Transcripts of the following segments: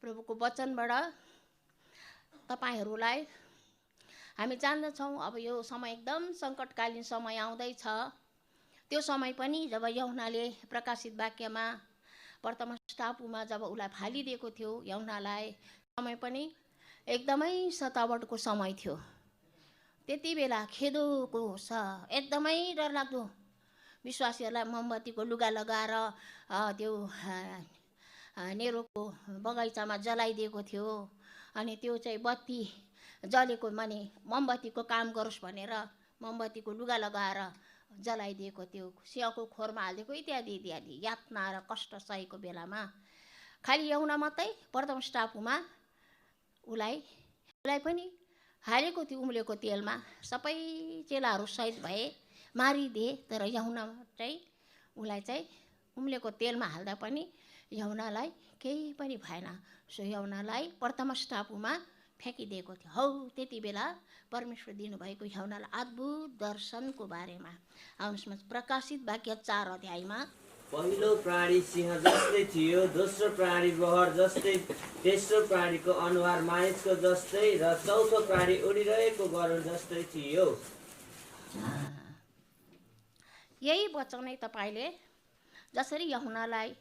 प्रभुको वचनबाट तपाईहरूलाई हामी जान्दछौँ अब यो समय एकदम सङ्कटकालीन समय आउँदैछ। त्यो समय पनि जब यूहन्नाले प्रकाशित वाक्यमा पतमस टापुमा जब उसलाई फालिदिएको थियो यूहन्नालाई, समय पनि एकदमै सतावटको समय थियो। त्यति बेला खेदोको एकदमै डरलाग्दो विश्वासीहरूलाई मोमबत्तीको लुगा लगाएर त्यो नेरोको बगैँचामा जलाइदिएको थियो। अनि त्यो चाहिँ बत्ती जलेको माने मोमबत्तीको काम गरोस् भनेर मोमबत्तीको लुगा लगाएर जलाइदिएको थियो। सिंहको खोरमा हालिदिएको इत्यादि इत्यादि यातना र कष्ट सहेको बेलामा खालि यूहन्ना मात्रै पतमस टापुमा उसलाई पनि हालेको थियो उम्लेको तेलमा। सबै चेलाहरू सहित भए, मारिदिए, तर यूहन्ना चाहिँ उसलाई चाहिँ उम्लेको तेलमा हाल्दा पनि यूहन्नालाई केही पनि भएन। सो यूहन्नालाई पतमस टापुमा फ्याँकिदिएको थियो। हौ त्यति बेला परमेश्वर दिनुभएको यूहन्नालाई अद्भुत दर्शनको बारेमा आउनुहोस् प्रकाशित वाक्य 4 अध्यायमा। पहिलो प्राणी सिंह जस्तै थियो, दोस्रो प्राणी बहर जस्तै, तेस्रो प्राणीको अनुहार मानिसको जस्तै र चौथो प्राणी उडिरहेको गरुड जस्तै थियो। यही वचनै तपाईँले जसरी यूहन्नालाई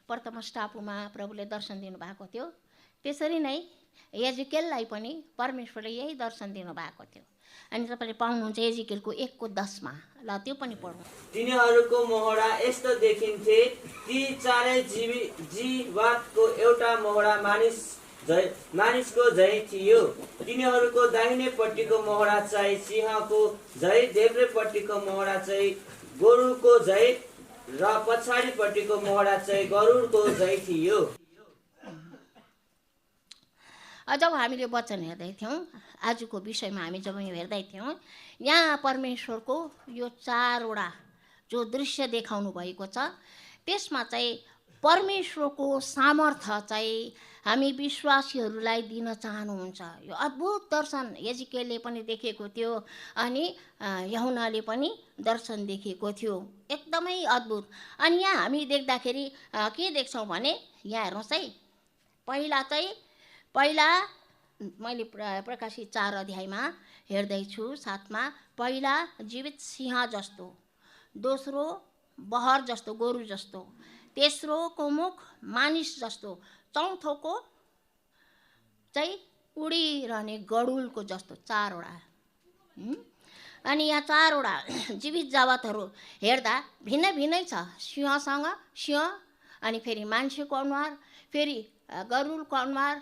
पतमस टापुमा प्रभुले दर्शन दिनुभएको थियो त्यसरी नै एजिकेललाई पनि परमेश्वरले यही दर्शन दिनुभएको थियो। अनि तपाईँले पाउनुहुन्छ एजिकेलको 1:10 ल त्यो पनि पढौँ। तिनीहरूको मोहडा यस्तो देखिन्थे, ती चारै जीवातको एउटा मोहडा मानिसको झै थियो। तिनीहरूको दाहिनेपट्टिको मोहडा चाहिँ सिंहको झै, देब्रेपट्टिको मोहडा चाहिँ गोरुको झै र पछाडिपट्टिको मोहडा चाहिँ गरुडको झै थियो। जब हामीले वचन हेर्दै थियौँ, आजको विषयमा हामी जब हेर्दै थियौँ, यहाँ परमेश्वरको यो 4वटा जो दृश्य देखाउनु भएको छ त्यसमा चाहिँ परमेश्वरको सामर्थ्य चाहिँ हामी विश्वासीहरूलाई दिन चाहनुहुन्छ। यो अद्भुत दर्शन एजिकेलले पनि देखेको थियो अनि यूहन्नाले पनि दर्शन देखेको थियो, एकदमै अद्भुत। अनि यहाँ हामी देख्दाखेरि के देख्छौँ भने यहाँ हेर्नुहोस् है, पहिला मैले प्रकाशित 4 अध्यायमा हेर्दैछु 7मा, पहिला जीवित सिंह जस्तो, दोस्रो बहर जस्तो गोरु जस्तो, तेस्रोको मुख मानिस जस्तो, चौथोको चाहिँ उडिरहने गरुडको जस्तो 4वटा। अनि यहाँ 4वटा जीवित जगतहरू हेर्दा भिन्न भिन्नै छ। सिंहसँग सिंह, अनि फेरि मान्छेको अनुहार, फेरि गरुडको अनुहार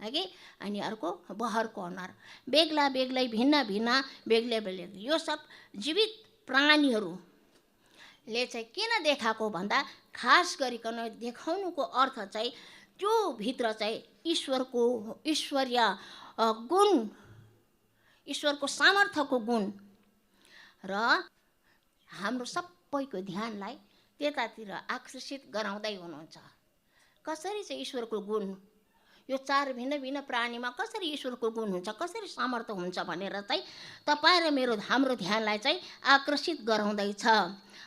कि, अनि अर्को बहरको अनुहार, बेग्ला बेग्लै भिन्न भिन्न बेग्लै बेग्लै। यो सब जीवित प्राणीहरूले चाहिँ किन देखाएको भन्दा खास गरिकन देखाउनुको अर्थ चाहिँ त्यो भित्र चाहिँ ईश्वरीय गुण, ईश्वरको सामर्थ्यको गुण र हाम्रो सबैको ध्यानलाई त्यतातिर आकर्षित गराउँदै हुनुहुन्छ। कसरी चाहिँ ईश्वरको गुण यो 4 भिन्न भिन्न प्राणीमा कसरी ईश्वरको गुण हुन्छ, कसरी सामर्थ्य हुन्छ भनेर चाहिँ तपाईँ र हाम्रो ध्यानलाई चाहिँ आकर्षित गराउँदैछ।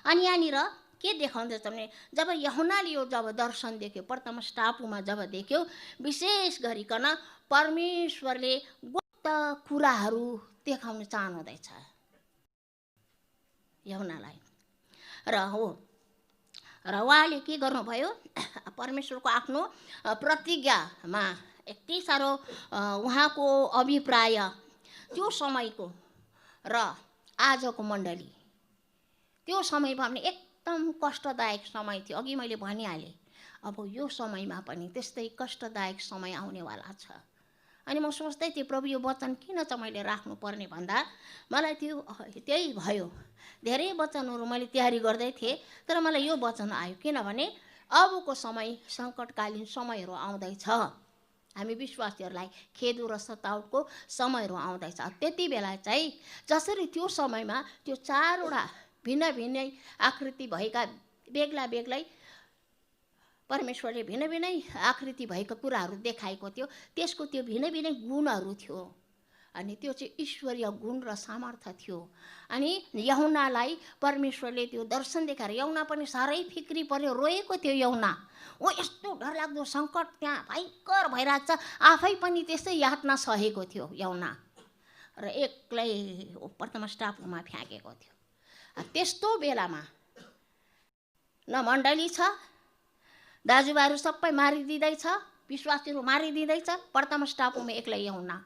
अनि यहाँनिर के देखाउँदैछ भने जब यूहन्नाले यो जब दर्शन देख्यो, पतमस टापुमा जब देख्यो, विशेष गरिकन परमेश्वरले गुप्त कुराहरू देखाउन चाहनुहुँदैछ यूहन्नालाई। र उहाँले के गर्नुभयो, परमेश्वरको आफ्नो प्रतिज्ञामा यति साह्रो उहाँको अभिप्राय त्यो समयको र आजको मण्डली, त्यो समयमा पनि एकदम कष्टदायक समय थियो। अघि मैले भनिहालेँ, अब यो समयमा पनि त्यस्तै कष्टदायक समय आउनेवाला छ। अनि म सोच्दै थिएँ प्रभु यो वचन किन चाहिँ मैले राख्नुपर्ने भन्दा मलाई त्यही भयो। धेरै वचनहरू मैले तयारी गर्दै थिएँ तर मलाई यो वचन आयो, किनभने अबको समय सङ्कटकालीन समयहरू आउँदैछ, हामी विश्वासीहरूलाई खेदो र सतावटको समयहरू आउँदैछ। त्यति बेला चाहिँ जसरी त्यो समयमा त्यो 4वटा भिन्न भिन्नै आकृति भएका बेग्ला बेग्लै परमेश्वरले भिन्न भिन्नै आकृति भएका कुराहरू देखाएको थियो, त्यसको त्यो भिन्न भिन्नै गुणहरू थियो। अनि त्यो चाहिँ ईश्वरीय गुण र सामर्थ्य थियो। अनि यहुनालाई परमेश्वरले त्यो दर्शन देखाएर, यहुना पनि साह्रै फिक्री पर्यो, रोएको थियो यहुना। ओ यस्तो डरलाग्दो सङ्कट त्यहाँ भयङ्कर भइरहेको छ, आफै पनि त्यस्तै यातना सहेको थियो यहुना, र एक्लै पतमस टापुमा फ्याँकेको थियो। त्यस्तो बेलामा न मण्डली छ, दाजुभाइहरू सबै मारिदिँदैछ, विश्वासीहरू मारिदिँदैछ, पतमस टापुमा एक्लै यहुना।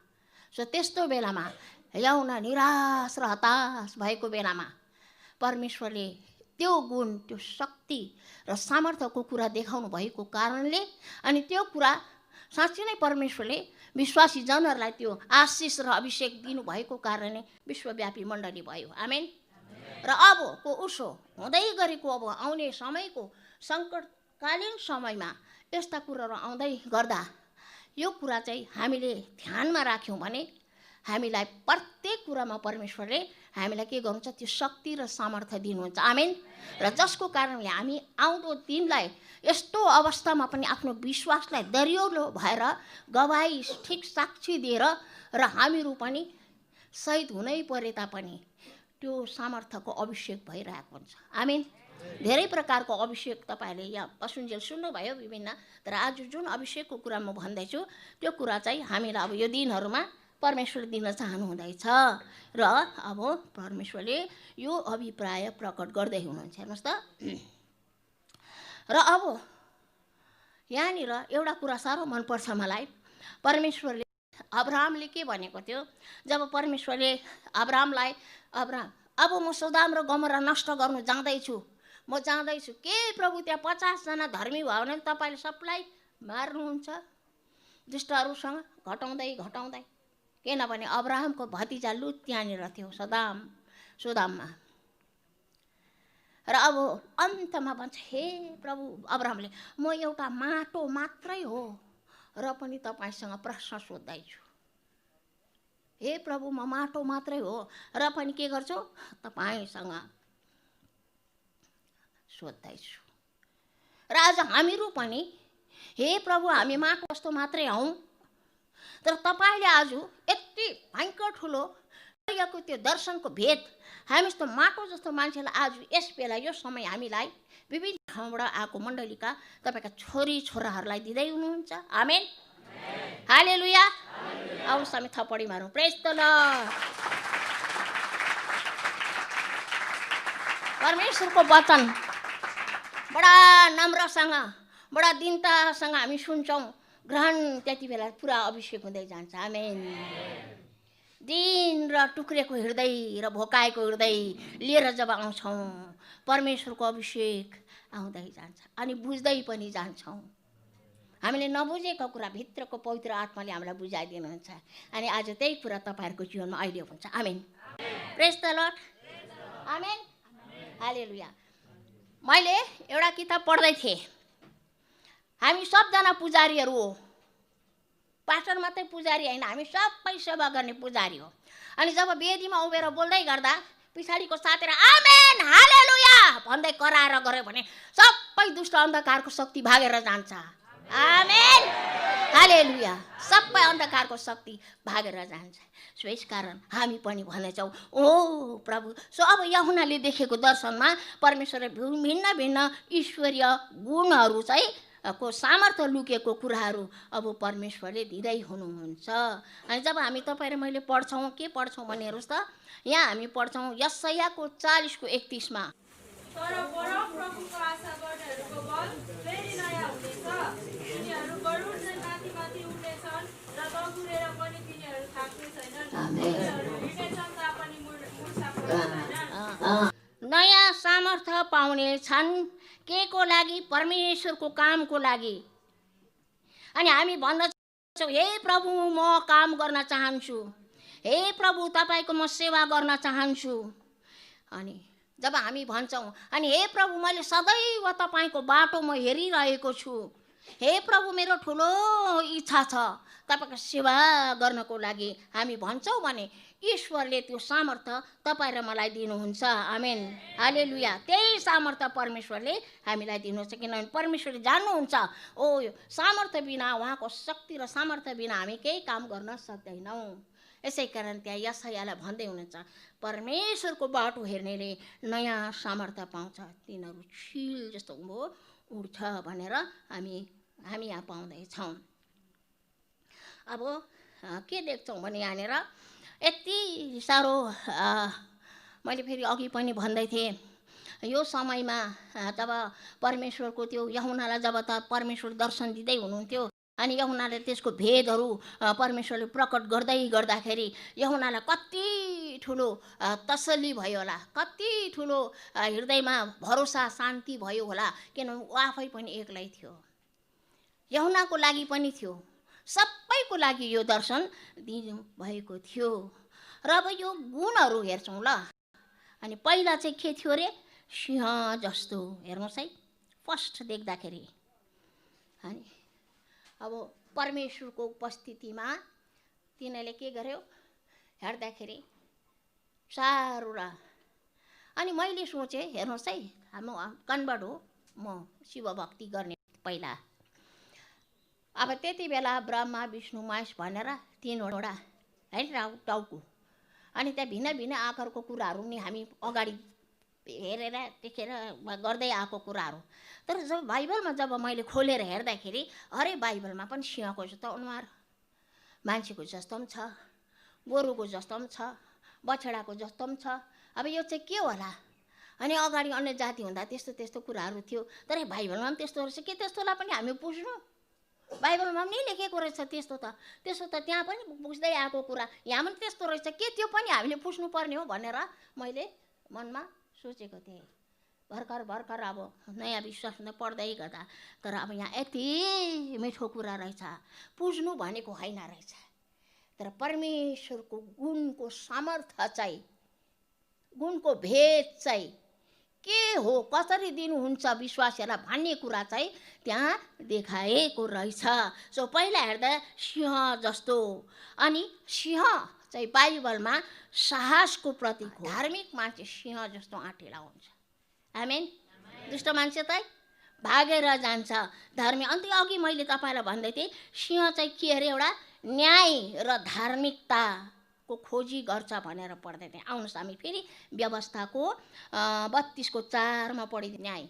सो त्यस्तो बेलामा यहुना निराश र हताश भएको बेलामा परमेश्वरले त्यो गुण, त्यो शक्ति र सामर्थ्यको कुरा देखाउनु भएको कारणले, अनि त्यो कुरा साँच्चै नै परमेश्वरले विश्वासी जनहरूलाई त्यो आशिष र अभिषेक दिनुभएको कारणले विश्वव्यापी मण्डली भयो। आमेन। र अबको उसो हुँदै गरेको अब आउने समयको सङ्कटकालीन समयमा यस्ता कुराहरू आउँदै गर्दा यो कुरा चाहिँ हामीले ध्यानमा राख्यौँ भने हामीलाई प्रत्येक कुरामा परमेश्वरले हामीलाई के गर्नुहुन्छ, त्यो शक्ति र सामर्थ्य दिनुहुन्छ। आमेन। र जसको कारणले हामी आउँदो दिनलाई यस्तो अवस्थामा पनि आफ्नो विश्वासलाई दरियो भएर गवाई ठिक साक्षी दिएर र हामीहरू पनि शहीद हुनै परे तापनि त्यो सामर्थ्यको अभिषेक भइरहेको हुन्छ। आमेन। धेरै प्रकारको अभिषेक तपाईँहरूले यहाँ पसुन्जेल सुन्नुभयो विभिन्न, तर आज जुन अभिषेकको कुरा म भन्दैछु त्यो कुरा चाहिँ हामीलाई अब यो दिनहरूमा परमेश्वरले दिन चाहनुहुँदैछ, र अब परमेश्वरले यो अभिप्राय प्रकट गर्दै हुनुहुन्छ। हेर्नुहोस् त, र अब यहाँनिर एउटा कुरा साह्रो मनपर्छ मलाई। परमेश्वरले अब्राहमले के भनेको थियो, जब परमेश्वरले अब्राहमलाई, अब्राहम अब म सोदाम र गमोरा नष्ट गर्नु जाँदैछु, म जाँदैछु, के प्रभु त्यहाँ 50 जना धर्मी भयो भने तपाईँले सबलाई मार्नुहुन्छ दुष्टहरूसँग घटाउँदै घटाउँदै। किनभने अब्राहमको भतिजा लुत त्यहाँनिर थियो सोदाममा। र अब अन्तमा भन्छ, हे प्रभु, अब्राहमले म एउटा माटो मात्रै हो र पनि तपाईँसँग प्रश्न सोध्दैछु। हे प्रभु, म माटो मात्रै हो र पनि के गर्छु, तपाईँसँग सोध्दैछु। र आज हामीहरू पनि, हे प्रभु, हामी माटो जस्तो मात्रै हौँ, तर तपाईँले आज यति भयङ्कर ठुलो त्यो दर्शनको भेद हामी जस्तो माटो जस्तो मान्छेलाई आज यस बेला यो समय हामीलाई विभिन्न ठाउँबाट आएको मण्डलीका तपाईँका छोरी छोराहरूलाई दिँदै हुनुहुन्छ। आमेन। हालेलुया। आउनुहोस् हामी थपडी मारौँ। प्रेज द लर्ड। परमेश्वरको वचन बडा नम्रसँग, बडा दीनतासँग हामी सुन्छौँ, ग्रहण त्यति बेला पुरा अभिषेक हुँदै जान्छ। आमेन। दिन र टुक्रेको हृदय र भोकाएको हृदय लिएर जब आउँछौँ, परमेश्वरको अभिषेक आउँदै जान्छ अनि बुझ्दै पनि जान्छौँ। हामीले नबुझेको कुरा भित्रको पवित्र आत्माले हामीलाई बुझाइदिनुहुन्छ, अनि आज त्यही कुरा तपाईँहरूको जीवनमा अहिले हुन्छ। आमेन। प्रेज द लर्ड। आमेन। हालेलुया। मैले एउटा किताब पढ्दै थिएँ। हामी सबजना पुजारीहरू हो, पास्टर मात्रै पुजारी होइन, हामी सबै सेवा गर्ने पुजारी हो। अनि जब वेदीमा उभिएर बोल्दै गर्दा पछाडिको साथीहरू आमेन हालेलुया भन्दै कराएर गऱ्यो भने सबै दुष्ट अन्धकारको शक्ति भागेर जान्छ। Amen hallelujah. सबै अन्धकारको शक्ति भागेर जान्छ। सो यसकारण हामी पनि भनेछौँ, ओ प्रभु। सो अब यहुनाले देखेको दर्शनमा परमेश्वरले भिन्न भिन्न ईश्वरीय गुणहरू चाहिँ को सामर्थ्य लुकेको कुराहरू अब परमेश्वरले दिँदै हुनुहुन्छ। अनि जब हामी तपाईँ र मैले पढ्छौँ, के पढ्छौँ भने हेर्नुहोस् त, यहाँ हामी पढ्छौँ यशायाको 40:31मा, तर परमप्रभुको आशा गर्नेहरूको बल फेरि नयाँ हुनेछ, तिनीहरू गरुड झैँ माथि माथि उड्नेछन् र दगुरेर पनि तिनीहरू थाक्ने छैनन्, तिनीहरू हिँड्नेछन् तापनि मुर्छा पर्दैनन्। नयाँ सामर्थ्य पाउने छन्। के को लागि? परमेश्वरको कामको लागि। अनि हामी भन्दछौँ, हे प्रभु म काम गर्न चाहन्छु, हे प्रभु तपाईँको म सेवा गर्न चाहन्छु। अनि जब हामी भन्छौँ, अनि हे प्रभु मैले सदैव तपाईँको बाटो म हेरिरहेको छु, हे प्रभु मेरो ठुलो इच्छा छ तपाईँको सेवा गर्नको लागि हामी भन्छौँ भने ईश्वरले त्यो सामर्थ्य तपाईँ र मलाई दिनुहुन्छ। Amen hallelujah. त्यही सामर्थ्य परमेश्वरले हामीलाई दिनुहुन्छ, किनभने परमेश्वरले जान्नुहुन्छ ओ सामर्थ्य बिना, उहाँको शक्ति र सामर्थ्य बिना हामी केही काम गर्न सक्दैनौँ। यसै कारण त्यहाँ यशायाले भन्दै हुनुहुन्छ, परमेश्वरको बाटो हेर्नेले नयाँ सामर्थ्य पाउँछ, तिनीहरू चिल जस्तो उड्छ भनेर हामी यहाँ पाउँदैछौँ। अब के देख्छौँ भने यहाँनिर यति साह्रो मैले फेरि अघि पनि भन्दै थिएँ, यो समयमा जब परमेश्वरको त्यो यूहन्नालाई जब त परमेश्वर दर्शन दिँदै हुनुहुन्थ्यो अनि यूहन्नाले त्यसको भेदहरू परमेश्वरले प्रकट गर्दै गर्दाखेरि यूहन्नालाई कति ठुलो तसल्ली भयो होला, कति ठुलो हृदयमा भरोसा शान्ति भयो होला, किनभने ऊ आफै पनि एक्लै थियो, यूहन्नाको लागि पनि थियो, सबैको लागि यो दर्शन दिनु भएको थियो। र अब यो गुणहरू हेर्छौँ ल। अनि पहिला चाहिँ के थियो अरे, सिंह जस्तो। हेर्नुहोस् है, फर्स्ट देख्दाखेरि अनि अब परमेश्वरको उपस्थितिमा तिनीहरूले के गर्यो हेर्दाखेरि साह्रो र। अनि मैले सोचेँ, हेर्नुहोस् है, हाम्रो कन्भर्ट हो, म शिव भक्ति गर्ने पहिला। अब त्यति बेला ब्रह्मा विष्णु महेश भनेर तीनवटा है टाउको, अनि त्यहाँ भिन्न भिन्न आकारको कुराहरू नि हामी अगाडि हेरेर देखेर गर्दै आएको कुराहरू। तर जब बाइबलमा जब मैले खोलेर हेर्दाखेरि अरे बाइबलमा पनि सिंहको जस्तो अनुहार, मान्छेको जस्तो पनि छ, गोरुको जस्तो पनि छ, बछडाको जस्तो पनि छ। अब यो चाहिँ के होला? अनि अगाडि अन्य जाति हुँदा त्यस्तो त्यस्तो कुराहरू थियो, तर बाइबलमा पनि त्यस्तो रहेछ के? त्यस्तोलाई पनि हामी बुझ्नु, बाइबलमा पनि लेखेको रहेछ त्यस्तो त त्यहाँ पनि बुझ्दै आएको कुरा यहाँ पनि त्यस्तो रहेछ के? त्यो पनि हामीले पुछ्नुपर्ने हो भनेर मैले मनमा सोचेको थिएँ। भर्खर अब नयाँ विश्वास पढ्दै गर्दा, तर अब यहाँ यति मिठो कुरा रहेछ, पुज्नु भनेको होइन रहेछ। तर परमेश्वरको गुणको सामर्थ्य चाहिँ, गुणको भेद चाहिँ के हो, कसरी दिनुहुन्छ विश्वासीहरूलाई भन्ने कुरा चाहिँ त्यहाँ देखाएको रहेछ। सो पहिला हेर्दा सिंह जस्तो, अनि सिंह चाहिँ बाइबलमा साहसको प्रतीक हो। धार्मिक मान्छे सिंह जस्तो आँटिला हुन्छ, आमेन। दुष्ट मान्छे त भागेर जान्छ, धार्मिक। अन्त अघि मैले तपाईँलाई भन्दै थिएँ, सिंह चाहिँ के अरे, एउटा न्याय र धार्मिकताको खोजी गर्छ भनेर पढ्दै थिएँ। आउनुहोस् हामी फेरि व्यवस्थाको 32:4 पढिदिउँ।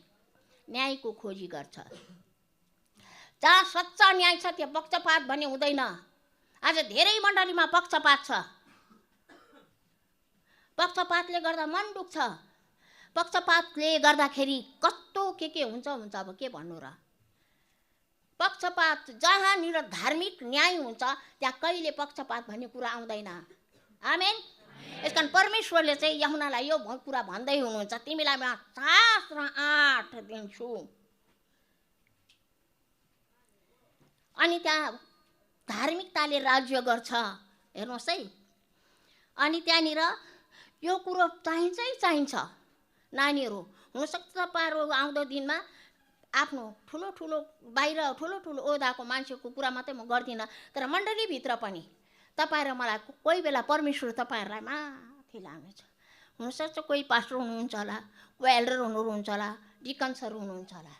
न्यायको खोजी गर्छ, जहाँ सच्चा न्याय छ त्यहाँ पक्षपात भन्ने हुँदैन। आज धेरै मण्डलीमा पक्षपात छ, पक्षपातले गर्दा मन दुख्छ, पक्षपातले गर्दाखेरि कस्तो के हुन्छ। अब के भन्नु र, पक्षपात जहाँनिर धार्मिक न्याय हुन्छ त्यहाँ कहिले पक्षपात भन्ने कुरा आउँदैन, आमेन। यसकारण परमेश्वरले चाहिँ यूहन्नालाई यो कुरा भन्दै हुनुहुन्छ, तिमीलाई म 7 र 8 दिन्छु। अनि त्यहाँ धार्मिकताले राज्य गर्छ, हेर्नुहोस् है। अनि त्यहाँनिर यो कुरो चाहिन्छ। नानीहरू हुनसक्छ तपाईँहरू आउँदो दिनमा आफ्नो ठुलो बाहिर ठुलो ओदाको मान्छेको कुरा मात्रै म गर्दिनँ, तर मण्डलीभित्र पनि तपाईँ र मलाई कोही बेला परमेश्वर तपाईँहरूलाई माथि लानेछ। हुनसक्छ कोही पास्टर हुनुहुन्छ होला, कोही एल्डर हुनुहुन्छ होला, डिकन्सहरू हुनुहुन्छ होला।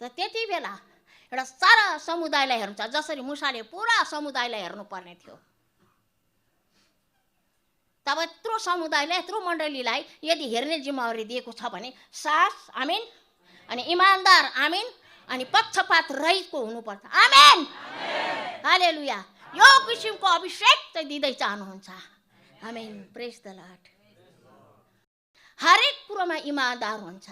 र त्यति बेला एउटा सारा समुदायलाई हेर्नुहुन्छ, जसरी मुसाले पुरा समुदायलाई हेर्नुपर्ने थियो। तब यत्रो समुदायलाई, यत्रो मण्डलीलाई यदि हेर्ने जिम्मेवारी दिएको छ भने साहस, आमेन, अनि इमानदार, आमेन, अनि पक्षपात रहितको हुनुपर्छ, आमेन, हालेलुया। यो किसिमको अभिषेक चाहिँ दिँदै चाहनुहुन्छ, आमेन, प्रेज द लर्ड। हरेक कुरोमा इमानदार हुन्छ,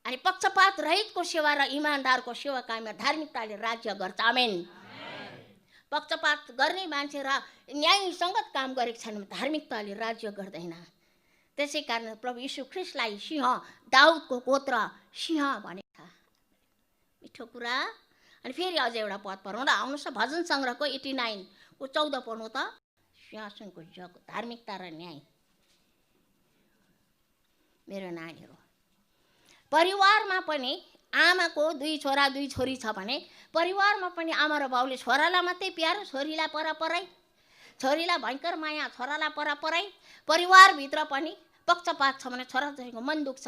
अनि पक्षपात रहितको सेवा र इमानदारको सेवा कायममा धार्मिकताले राज्य गर्छ, आमेन। पक्षपात गर्ने मान्छे र न्यायसङ्गत काम गरेको छैन भने धार्मिकताले राज्य गर्दैन। त्यसै कारण प्रभु यीशु ख्रीष्टलाई सिंह, दाउदको गोत्र सिंह भनेको छ, मिठो कुरा। अनि फेरि अझै एउटा पद पढौँ र, आउनुहोस् न, भजन सङ्ग्रहको 89 को 14 पढ्नु त। सिंहासनको जग, धार्मिकता र न्याय। मेरो नानीहरू, परिवारमा पनि आमाको 2 छोरा 2 छोरी छ भने परिवारमा पनि आमा र बाउले छोरालाई मात्रै प्यार, छोरीलाई परपरै, छोरीलाई भयङ्कर माया, छोरालाई परपरै। परिवारभित्र पनि पक्षपात छ भने छोराछोरीको मन दुख्छ।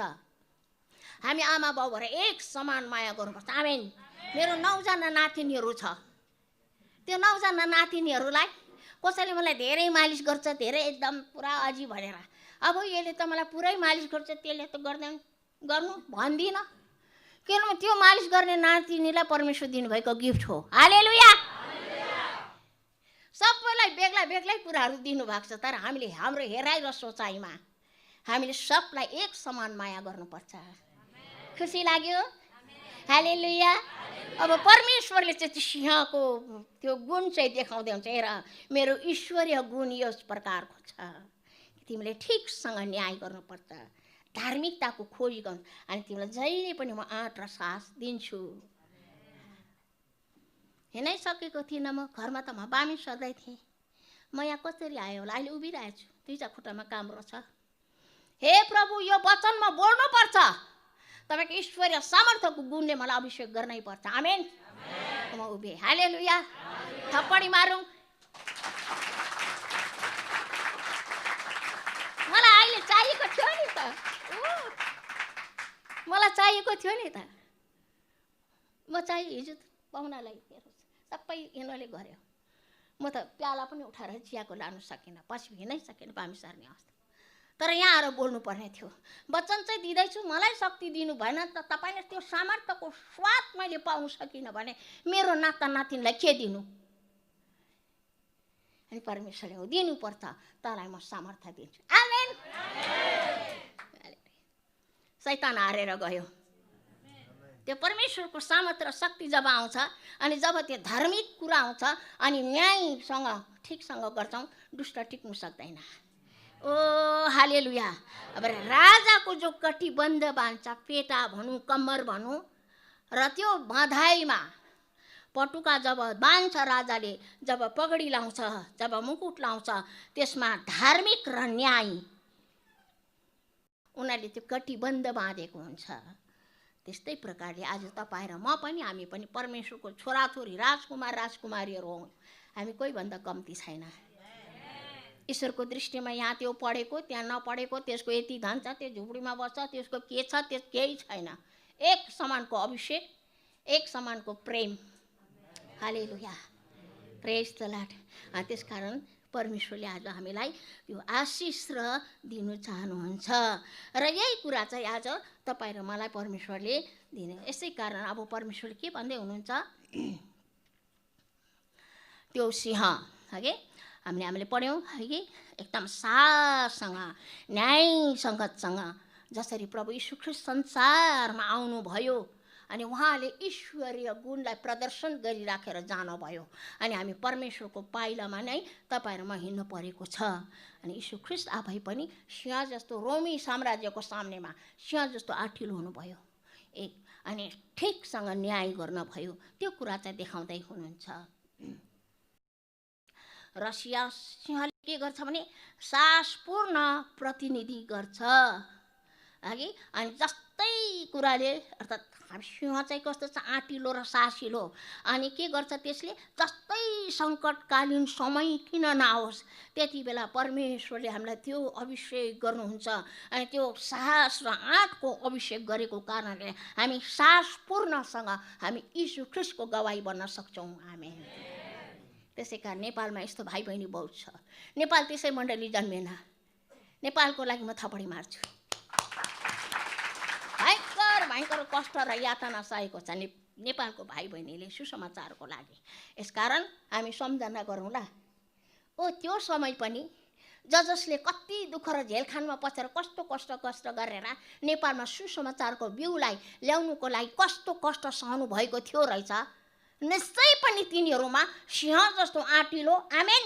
हामी आमा बाउ भएर एक समान माया गर्नुपर्छ, आमेन। मेरो 9 जना नातिनीहरू छ, त्यो 9 जना नातिनीहरूलाई कसैले मलाई धेरै मालिस गर्छ, धेरै एकदम पुरा अजी भनेर, अब यसले त मलाई पुरै मालिस गर्छ, त्यसले त गर्दैन गर्नु भन्दिनँ। किनभने त्यो मालिस गर्ने नातिनीलाई परमेश्वर दिनुभएको गिफ्ट हो। हालेलुया। सबैलाई बेग्ला बेग्लै कुराहरू दिनुभएको छ, तर हामीले हाम्रो हेराइ र सोचाइमा हामीले सबलाई एक समान माया गर्नुपर्छ। खुसी लाग्यो? हालेलुया। अब परमेश्वरले चाहिँ सिंहको त्यो गुण चाहिँ देखाउँदै हुन्छ, हेर मेरो ईश्वरीय गुण यस प्रकारको छ, तिमीले ठिकसँग न्याय गर्नुपर्छ, धार्मिकताको खोजी गर्नु, अनि तिमीलाई जहिले पनि म आँट र साहस दिन्छु। हिँडै सकेको थिइनँ, म घरमा त म बामी सधैँ थिएँ, म यहाँ कसरी आएँ होला, अहिले उभिरहेको छु, दुईटा खुट्टामा काम रहेछ। हे प्रभु, यो वचनमा बोल्नुपर्छ, तपाईँको ईश्वरीय सामर्थ्यको गुणले मलाई अभिषेक गर्नै पर्छ। आमेन। म उभिएँ। हालेलुया। थप्पडी मारौँ। मलाई अहिले चाहिएको थियो नि त, मलाई चाहिएको थियो नि त, म चाहिँ हिजो पाहुनालाई सबै यिनीहरूले गर्यो, म त प्याला पनि उठाएर चियाको लानु सकिनँ, पछि हिँड्नै सकिनँ बामी सार्ने अवस्था। तर यहाँ आएर बोल्नुपर्ने थियो, वचन चाहिँ दिँदैछु, मलाई शक्ति दिनु भएन त तपाईँले त्यो सामर्थ्यको स्वाद मैले पाउनु सकिनँ भने मेरो नाता नातिनीलाई के दिनु? अनि परमेश्वरले हो दिनुपर्छ, तँलाई म सामर्थ्य दिन्छु। आमेन। शैतान हारेर गयो। त्यो परमेश्वरको सामर्थ्य र शक्ति जब आउँछ, अनि जब त्यो धार्मिक कुरा आउँछ, अनि न्यायसँग ठिकसँग गर्छौँ, दुष्ट टिक्नु सक्दैन। ओ हालेलुया। अब राजाको जो कटिबन्ध बाँध्छ, पेटा भनौँ कम्मर भनौँ, र त्यो बाँधाइमा पटुका जब बाँध्छ राजाले, जब पगडी लाउँछ, जब मुकुट लाउँछ, त्यसमा धार्मिक र न्याय उनीहरूले त्यो कटिबन्ध बाँधेको हुन्छ। त्यस्तै प्रकारले आज तपाईँ र म पनि, हामी पनि परमेश्वरको छोराछोरी, राजकुमार राजकुमारीहरू हौँ। हामी कोही भन्दा कम्ती छैन ईश्वरको दृष्टिमा। यहाँ त्यो पढेको त्यहाँ नपढेको, त्यसको यति धन छ, त्यो झुपडीमा बस्छ, त्यसको के छ, त्यस केही छैन। एक समानको अभिषेक, एक समानको प्रेम। हालेलुया। प्रेज द लर्ड। त्यसकारण परमेश्वरले आज हामीलाई त्यो आशिष र दिनु चाहनुहुन्छ, र यही कुरा चाहिँ आज तपाईँ र मलाई परमेश्वरले दिने। यसै कारण अब परमेश्वरले के भन्दै हुनुहुन्छ, त्यो सिंह हगे हामीले पढ्यौँ है कि, एकदम साहससँग न्याय सङ्गतसँग जसरी प्रभु यीशु ख्रीष्ट संसारमा आउनुभयो, अनि उहाँले ईश्वरीय गुणलाई प्रदर्शन गरिराखेर जानुभयो, अनि हामी परमेश्वरको पाइलामा नै तपाईँ र म हिँड्नु परेको छ। अनि यीशु ख्रीष्ट आफै पनि सिंह जस्तो रोमी साम्राज्यको सामनेमा सिंह जस्तो आठिलो हुनुभयो, अनि ठिकसँग न्याय गर्नुभयो। त्यो कुरा चाहिँ देखाउँदै हुनुहुन्छ। र सिंहले के गर्छ भने साहसपूर्ण प्रतिनिधि गर्छ हगि। अनि जस्तै कुराले, अर्थात् सिंह चाहिँ कस्तो छ, आँटिलो र साहसिलो, अनि के गर्छ त्यसले, जस्तै सङ्कटकालीन समय किन नआओस् त्यति बेला परमेश्वरले हामीलाई त्यो अभिषेक गर्नुहुन्छ, अनि त्यो साहस र आँटको अभिषेक गरेको कारणले हामी साहसपूर्णसँग हामी यीशु ख्रीष्टको गवाही बन्न सक्छौँ। आमेन। त्यसै कारण नेपालमा यस्तो भाइ बहिनी बहुत छ। नेपाल त्यसै मण्डली जन्मेन, नेपालको लागि म थपडी मार्छु। भयङ्कर कष्ट र यातना सहेको छ नेपालको भाइ बहिनीले सुसमाचारको लागि। यसकारण हामी सम्झना गरौँला, त्यो समय पनि जसले कति दुःख र झेलखानमा पसेर कष्ट गरेर नेपालमा सुसमाचारको बिउलाई ल्याउनुको लागि कस्तो कष्ट सहनु भएको थियो रहेछ। निश्चय पनि तिनीहरूमा सिंह जस्तो आँटिलो, आमेन,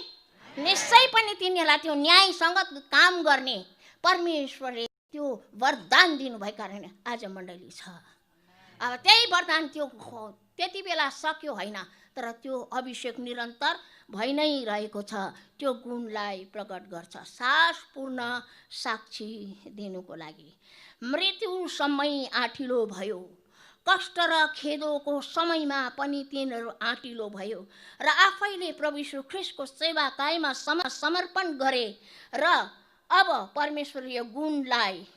निश्चय पनि तिनीहरूलाई त्यो न्यायसँग काम गर्ने परमेश्वरले त्यो वरदान दिनुभएको कारणले आज मण्डली छ। अब त्यही वरदान त्यो त्यति बेला सक्यो होइन, तर त्यो अभिषेक निरन्तर भइ नै रहेको छ। त्यो गुणलाई प्रकट गर्छ, साहसपूर्ण साक्षी दिनुको लागि। मृत्युसम्मै आँटिलो भयो, कष्ट र खेदोको समयमा पनि तिनीहरू आँटिलो भयो, र आफैले प्रभु यीशु ख्रीष्टको सेवाकाईमा समर्पण गरे, र अब परमेश्वरले यो गुणलाई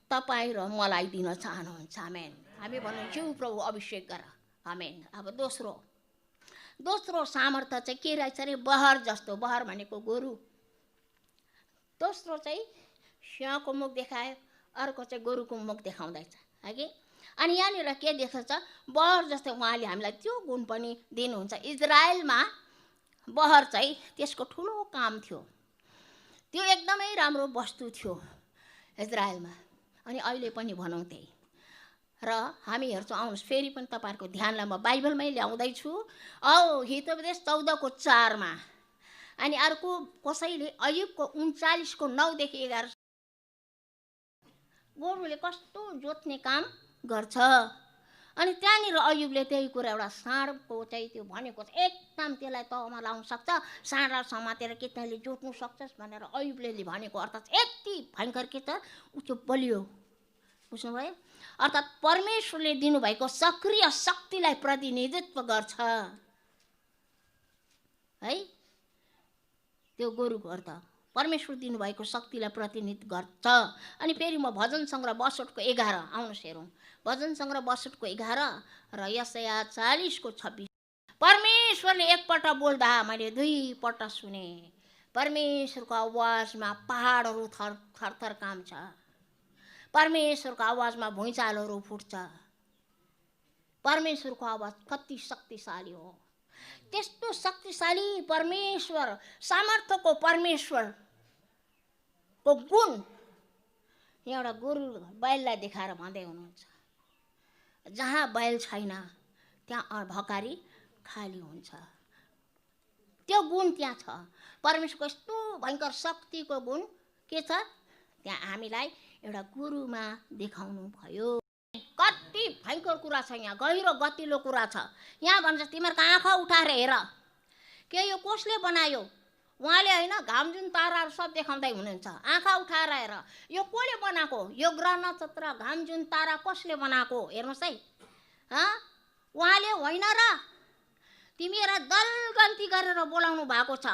तपाईँ र मलाई दिन चाहनुहुन्छ। आमेन। हामी भनौँ ज्यू प्रभु अभिषेक गर। आमेन। अब दोस्रो सामर्थ्य चाहिँ के रहेछ अरे बहर जस्तो, बहर भनेको गोरु। दोस्रो चाहिँ सिंहको मुख देखायो, अर्को चाहिँ गोरुको मुख देखाउँदैछ हगि। अनि यहाँनिर के देख्छ, बहर जस्तो उहाँले हामीलाई त्यो गुण पनि दिनुहुन्छ। इजरायलमा बहर चाहिँ त्यसको ठुलो काम थियो, त्यो एकदमै राम्रो वस्तु थियो इजरायलमा। अनि अहिले पनि भनौँ त्यही। र हामी हेर्छौँ, आउनुहोस् फेरि पनि तपाईँहरूको ध्यानलाई म बाइबलमै ल्याउँदैछु। हितोपदेश 14:4 अनि अर्को कसैले अयुबको 39:9 देखि 11 गोरुले कस्तो जोत्ने काम गर्छ। अनि त्यहाँनिर अयुबले त्यही कुरा एउटा साँडको चाहिँ त्यो भनेको एकदम त्यसलाई तहमा लाउन सक्छ, साँडलाई समातेर के तैँले जोत्नु सक्छस् भनेर अयुबले भनेको अर्थ यति भयङ्कर के त ऊ त्यो बलियो। बुझ्नुभयो? अर्थात् परमेश्वरले दिनुभएको सक्रिय शक्तिलाई प्रतिनिधित्व गर्छ है त्यो गोरुको अर्थ। परमेश्वर दिनुभएको शक्तिलाई प्रतिनिधित्व गर्छ। अनि फेरि म भजन सङ्ग्रह 62:11 आउनुहोस् हेरौँ। भजन सङ्ग्रह 62:11 र यशाया 40:26। परमेश्वरले एकपल्ट बोल्दा मैले 2 पल्ट सुने। परमेश्वरको आवाजमा पहाडहरू थरथर काम्छ, परमेश्वरको आवाजमा भुइँचालोहरू फुट्छ। परमेश्वरको आवाज कति शक्तिशाली हो। त्यस्तो शक्तिशाली परमेश्वर, सामर्थ्यको परमेश्वरको गुण एउटा गोरु बैललाई देखाएर भन्दै हुनुहुन्छ। जहाँ बैल छैन त्यहाँ भकारी खाली हुन्छ। त्यो गुण त्यहाँ छ। परमेश्वरको यस्तो भयङ्कर शक्तिको गुण के छ त्यहाँ हामीलाई एउटा गोरुमा देखाउनु भयो। कति भयङ्कर कुरा छ यहाँ, गहिरो गतिलो कुरा छ। यहाँ भन्छ तिमीहरूको आँखा उठाएर हेर, के यो कसले बनायो? उहाँले होइन, घाम जुन ताराहरू सब देखाउँदै हुनुहुन्छ। आँखा उठाएर हेर, यो कसले बनाएको? यो ग्रह नक्षत्र घाम जुन तारा कसले बनाएको? हेर्नुहोस् है। उहाँले होइन र तिमीहरूलाई दलगन्ती गरेर बोलाउनु भएको छ।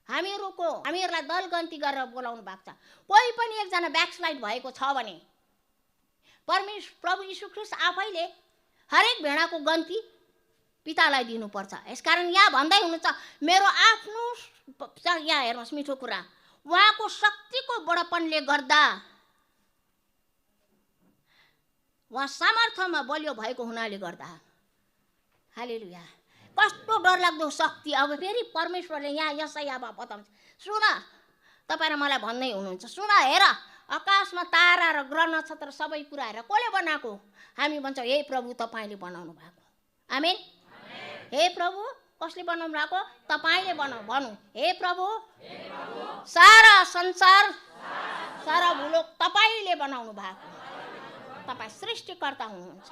हामीहरूलाई दलगन्ती गरेर बोलाउनु भएको छ। कोही पनि एकजना ब्याकस्लाइड भएको छ भने प्रभु यीशु ख्रीष्ट आफैले हरेक भेडाको गन्ती पितालाई दिनुपर्छ। यसकारण यहाँ भन्दै हुनुहुन्छ मेरो आफ्नो, यहाँ हेर्नुहोस् मिठो कुरा, उहाँको शक्तिको बडपनले गर्दा, उहाँ सामर्थ्यमा बलियो भएको हुनाले गर्दा। हालेलुया। कस्तो डरलाग्दो शक्ति। अब फेरि परमेश्वरले यहाँ यशायामा बताउँछ, सुन, तपाईँ र मलाई भन्दै हुनुहुन्छ, सुन हेर, आकाशमा तारा र ग्रह नक्षत्र सबै कुरा हेर कसले बनाएको? हामी भन्छौँ हे प्रभु तपाईँले बनाउनु भएको। आमेन। हे प्रभु कसले बनाउनु भएको? तपाईँले भनौँ। हे प्रभु सारा संसार, सारा भूलोक तपाईँले बनाउनु भएको। तपाईँ सृष्टिकर्ता हुनुहुन्छ।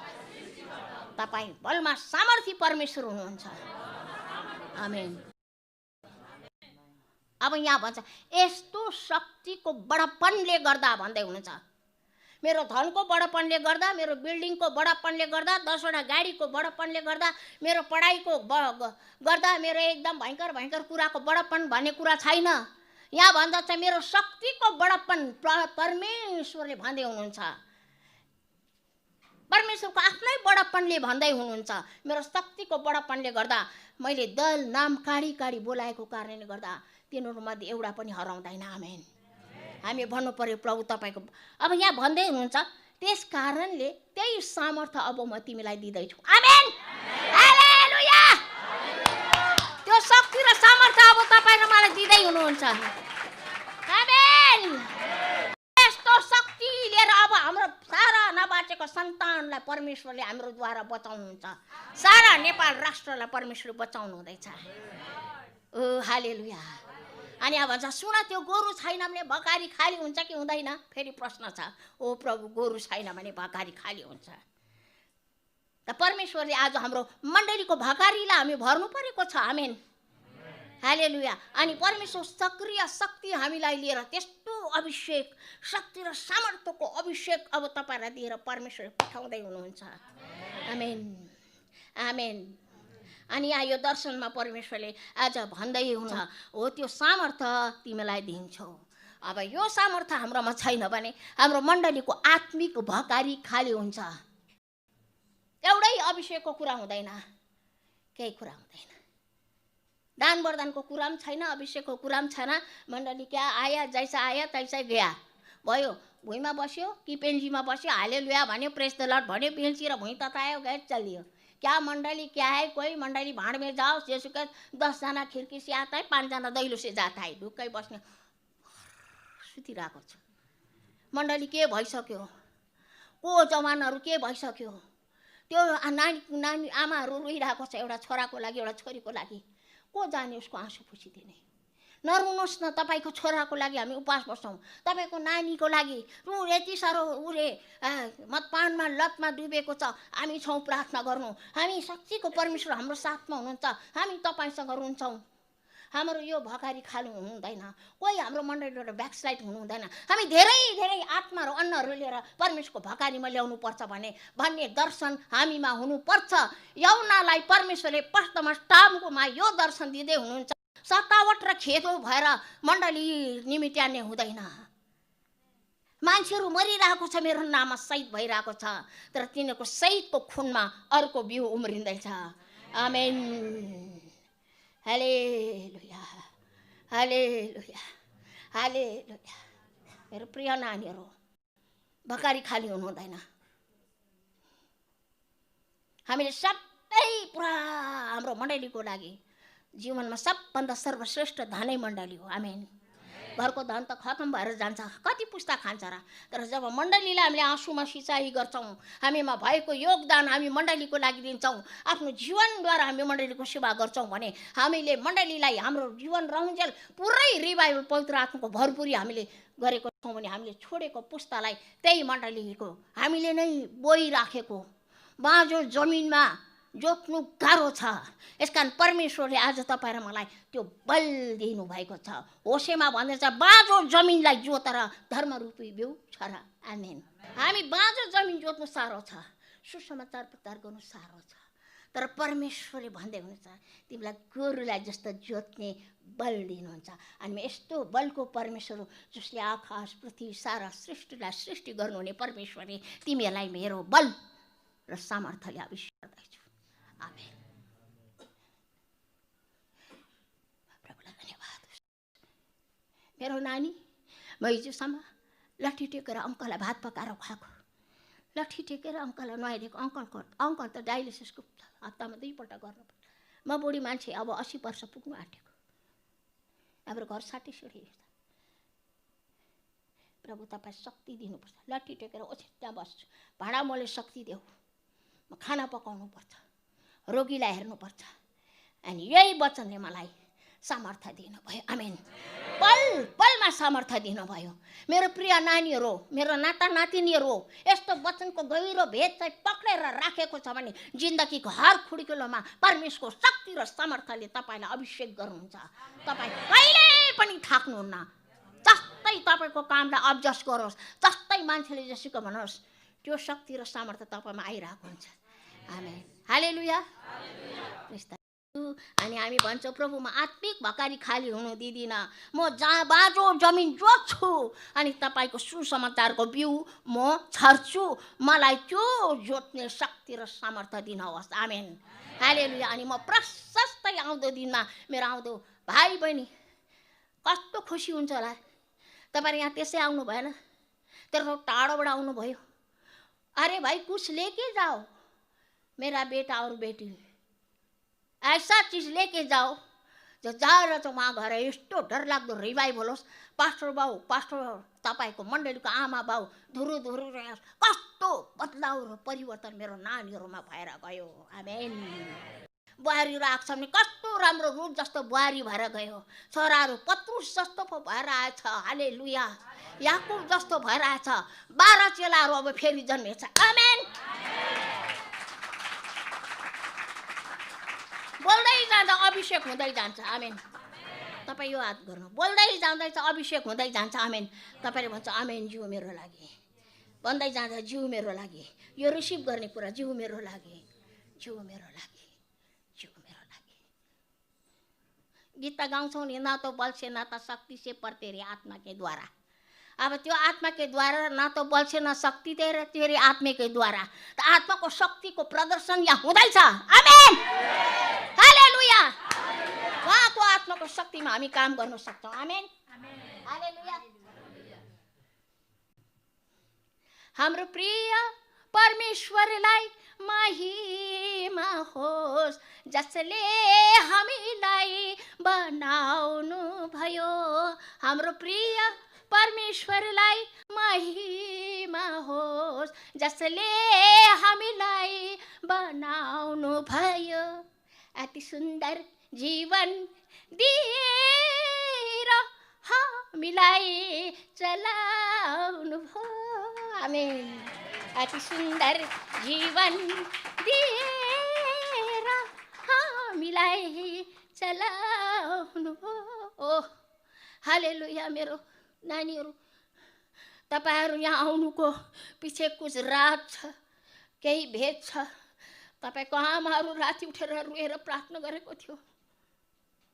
तपाईँ बलमा सामर्थी परमेश्वर हुनुहुन्छ। आमेन। अब यहाँ भन्छ यस्तो शक्तिको बडपनले गर्दा भन्दै हुनुहुन्छ। मेरो धनको बडपनले गर्दा, मेरो बिल्डिङको बडपनले गर्दा, 10वटा गाडीको बडपनले गर्दा, मेरो पढाइको गर्दा, मेरो एकदम भयङ्कर कुराको बडपन भन्ने कुरा छैन। यहाँ भन्दा चाहिँ मेरो शक्तिको बडपन परमेश्वरले भन्दै हुनुहुन्छ। परमेश्वरको आफ्नै बडपनले भन्दै हुनुहुन्छ। मेरो शक्तिको बडपनले गर्दा मैले दल नाम काढी बोलाएको कारणले गर्दा तिनीहरूमध्ये एउटा पनि हराउँदैन। आमेन। हामी भन्नु पर्यो प्रभु तपाईँको। अब यहाँ भन्दै हुनुहुन्छ त्यस कारणले त्यही सामर्थ्य अब म तिमीलाई दिँदैछु। आमेन। हालेलुया। त्यो शक्ति र सामर्थ्य अब तपाईँ र मलाई दिँदै हुनुहुन्छ। आमेन। यस्तो शक्ति लिएर अब हाम्रो सारा नबाचेको सन्तानलाई परमेश्वरले हाम्रो द्वारा बचाउनुहुन्छ। सारा नेपाल राष्ट्रलाई परमेश्वरले बचाउनु हुँदैछ। ओ हालेलुया। अनि अब भन्छ सुन, त्यो गोरु छैन भने भकारी खाली हुन्छ कि हुँदैन? फेरि प्रश्न छ। ओ प्रभु गोरु छैन भने भकारी खाली हुन्छ। त परमेश्वरले आज हाम्रो मण्डलीको भकारीलाई हामी भर्नु परेको छ। आमेन। हालेलुया। अनि परमेश्वर सक्रिय शक्ति हामीलाई लिएर त्यस्तो अभिषेक, शक्ति र सामर्थ्यको अभिषेक अब तपाईँलाई दिएर परमेश्वरले पठाउँदै हुनुहुन्छ। आमेन। आमेन। अनि यहाँ यो दर्शनमा परमेश्वरले आज भन्दै हुनुहुन्छ हो त्यो सामर्थ्य तिमीलाई दिन्छौ। अब यो सामर्थ्य हाम्रोमा छैन भने हाम्रो मण्डलीको आत्मिक भकारी खाली हुन्छ। एउटै अभिषेकको कुरा हुँदैन। केही कुरा हुँदैन। दान वरदानको कुरा पनि छैन, अभिषेकको कुरा पनि छैन। मण्डली क्या आया जैसा आया तैसा गया भयो। भुइँमा बस्यो कि पेन्जीमा बस्यो, हालेलुया भन्यो, प्रेज द लर्ड भन्यो, पेन्जी र भुइँ ततायो, गए चलियो। क्या मण्डली क्या है? कोही मण्डली भाँड में जाओ, जेसुकै 10 जना खिड्की से आता है, 5 जना दैलो से जाता है। ढुक्कै बस्ने सुतिरहेको छ। मण्डली के भइसक्यो? को जवानहरू के भइसक्यो? त्यो नानी आमाहरू रोइरहेको छ, एउटा छोराको लागि, एउटा छोरीको लागि। को जाने उसको आँसु पुछिदिने? नरुनुहोस् न, तपाईँको छोराको लागि हामी उपवास बस्छौँ, तपाईँको नानीको लागि। यति साह्रो मदपानमा लतमा डुबेको छ, हामी छौँ प्रार्थना गर्नु। हामी शक्तिको परमेश्वर हाम्रो साथमा हुनुहुन्छ, हामी तपाईँसँग रुन्छौँ। हाम्रो यो भकारी खानु हुँदैन, कोही हाम्रो मण्डलीबाट ब्याकस्लाइड हुनु हुँदैन। हामी धेरै धेरै आत्मा र अन्नहरू लिएर परमेश्वरको भकारीमा ल्याउनु पर्छ भन्ने दर्शन हामीमा हुनुपर्छ। यौनालाई परमेश्वरले प्रथम टामकोमा यो दर्शन दिँदै हुनुहुन्छ। सतावट र खेदो भएर मण्डली निमित्यान्ने हुँदैन। मान्छेहरू मरिरहेको छ, मेरो नाममा शहीद भइरहेको छ, तर तिनीहरूको शहीदको खुनमा अर्को बिउ उम्रिँदैछ। आमेन, हालेलुया, हालेलुया, हालेलुया। मेरो प्रिय नानीहरू, भकारी खाली हुनु हुँदैन। हामीले सबै पुरा हाम्रो मण्डलीको लागि जीवनमा सबभन्दा सर्वश्रेष्ठ धनै मण्डली हो। आमेन। घरको धन त खतम भएर जान्छ, कति पुस्ता खान्छ र? तर जब मण्डलीलाई हामीले आँसुमा सिँचाइ गर्छौँ, हामीमा भएको योगदान हामी मण्डलीको लागि दिन्छौँ, आफ्नो जीवनद्वारा हामी मण्डलीको सेवा गर्छौँ भने हामीले मण्डलीलाई हाम्रो जीवन रहन्जेल पुरै रिभाइभल पवित्र आत्माको भरपुरी हामीले गरेको छौँ भने हामीले छोडेको पुस्तालाई त्यही मण्डलीको हामीले नै बोइराखेको बाँझो जमिनमा जोत्नु गाह्रो छ। यसकारण परमेश्वरले आज तपाईँ र मलाई त्यो बल दिनुभएको छ। होसेमा भन्दछ, बाँझो जमिनलाई जोतेर धर्मरूपी बिउ छर। आमेन। हामी बाँझो जमिन जोत्नु साह्रो छ, सुसमाचार प्रचार गर्नु साह्रो छ, तर परमेश्वरले भन्दै हुनुहुन्छ तिमीलाई गोरुलाई जस्तो जोत्ने बल दिनुहुन्छ। अनि यस्तो बलको परमेश्वर जसले आकाश पृथ्वी सारा सृष्टिलाई सृष्टि गर्नुहुने परमेश्वरले तिमीहरूलाई मेरो बल र सामर्थ्यले अभिषेक गर्दैछु। आमेन। प्रभुलाई धन्यवाद। मेरो नानी म हिजोसम्म लट्ठी टेकेर अङ्कललाई भात पकाएर खुवाएको, लट्ठी टेकेर अङ्कललाई नुहाइदिएको। अङ्कल त डायलिसिसको हप्तामा 2 पल्ट गर्नुपर्छ। म बुढी मान्छे, अब 80 वर्ष पुग्नु आँटेको, हाम्रो घर 60 सिँढी। प्रभु तपाईँ शक्ति दिनुपर्छ। लट्ठी टेकेर ओछ्यान बस्छु, भाँडा मोले शक्ति देऊ, म खाना पकाउनु पर्छ, रोगीलाई हेर्नुपर्छ। अनि यही वचनले मलाई सामर्थ्य दिनुभयो। आमेन। पल पलमा सामर्थ्य दिनुभयो। मेरो प्रिय नानीहरू, मेरो नाता नातिनीहरू, यस्तो वचनको गहिरो भेद चाहिँ पक्रेर राखेको छ भने जिन्दगीको हर खुड्किलोमा परमेश्वरको शक्ति र सामर्थ्यले तपाईँलाई अभिषेक गर्नुहुन्छ। तपाईँ कहिले पनि थाक्नुहुन्न। जस्तै तपाईँको कामलाई अब्जस्ट गरोस्, जस्तै मान्छेले जसुको भनोस्, त्यो शक्ति र सामर्थ्य तपाईँमा आइरहेको हुन्छ। आमेन, हालेलुया। अनि हामी भन्छौँ प्रभु म आत्मिक भकारी खाली हुनु दिदिनँ, म जहाँ बाँझो जमिन जोत्छु अनि तपाईँको सुसमाचारको बिउ म छर्छु, मलाई त्यो जोत्ने शक्ति र सामर्थ्य दिनुहोस्। आमेन, हालेलुया। अनि म प्रशस्तै आउँदो दिनमा मेरो आउँदो भाइ बहिनी कस्तो खुसी हुन्छ होला। तपाईँ यहाँ त्यसै आउनु भएन, तर टाढोबाट आउनुभयो। अरे भाइ कुछ लेके जाओ, मेरा बेटा और बेटी ऐसा चीज लेके जाओ जो जा रहे तो वहाँ गएर यस्तो डरलाग्दो रिभाइभल होस्। पास्टर बाउ, तपाईँको मण्डलीको आमा बाउ धुरु कस्तो बदलाउ र परिवर्तन मेरो नानीहरूमा भएर गयो। आमेन। बुहारी राख्छ भने कस्तो राम्रो रुख जस्तो बुहारी भएर गयो। छोराहरू पत्रुस जस्तो पो भएर आएछ। हालेलुया। याकुब जस्तो भएर आएछ। 12 चेलाहरू अब फेरि जन्मेछ। आमेन। बोल्दै जाँदा अभिषेक हुँदै जान्छ। आमेन। तपाईँ यो हात गर्नु, बोल्दै जाँदैछ अभिषेक हुँदै जान्छ। आमेन। तपाईँले भन्छ आमेन, जिउ मेरो लागि। भन्दै जाँदा जिउ मेरो लागि, यो रिसिभ गर्ने कुरा जिउ मेरो लागि, जिउ मेरो लागि, जिउ मेरो लागि। गीत त गाउँछौँ नि, न त बल से न त शक्ति से पर तेरे आत्मा के द्वारा। अब त्यो आत्मा के द्वारा न तो बल से न शक्ति तेरी आत्मा के द्वारा त आत्मा को शक्ति को प्रदर्शन यहाँ हुँदैछ। आमेन, हालेलुया। उहाँको आत्मा को शक्ति में हामी काम गर्न सक्छौं। आमेन, हालेलुया। हाम्रो प्रिय परमेश्वरलाई महिमा होस्, जसले हामीलाई बनाउनु भयो। हाम्रो प्रिय परमेश्वरलाई महिमा होस्, जसले हामीलाई बनाउनु भयो। अति सुन्दर जीवन दिएर हामीलाई चलाउनु भयो। आमेन। अति सुन्दर जीवन दिएर हामीलाई चलाउनु भयो। हालेलुया। मेरो नानीहरू, तपाईहरु यहाँ आउनुको पछि कुछ राज छ, केही भेद छ। तपाईको आमाहरू राति उठेर रोएर प्रार्थना गरेको थियो,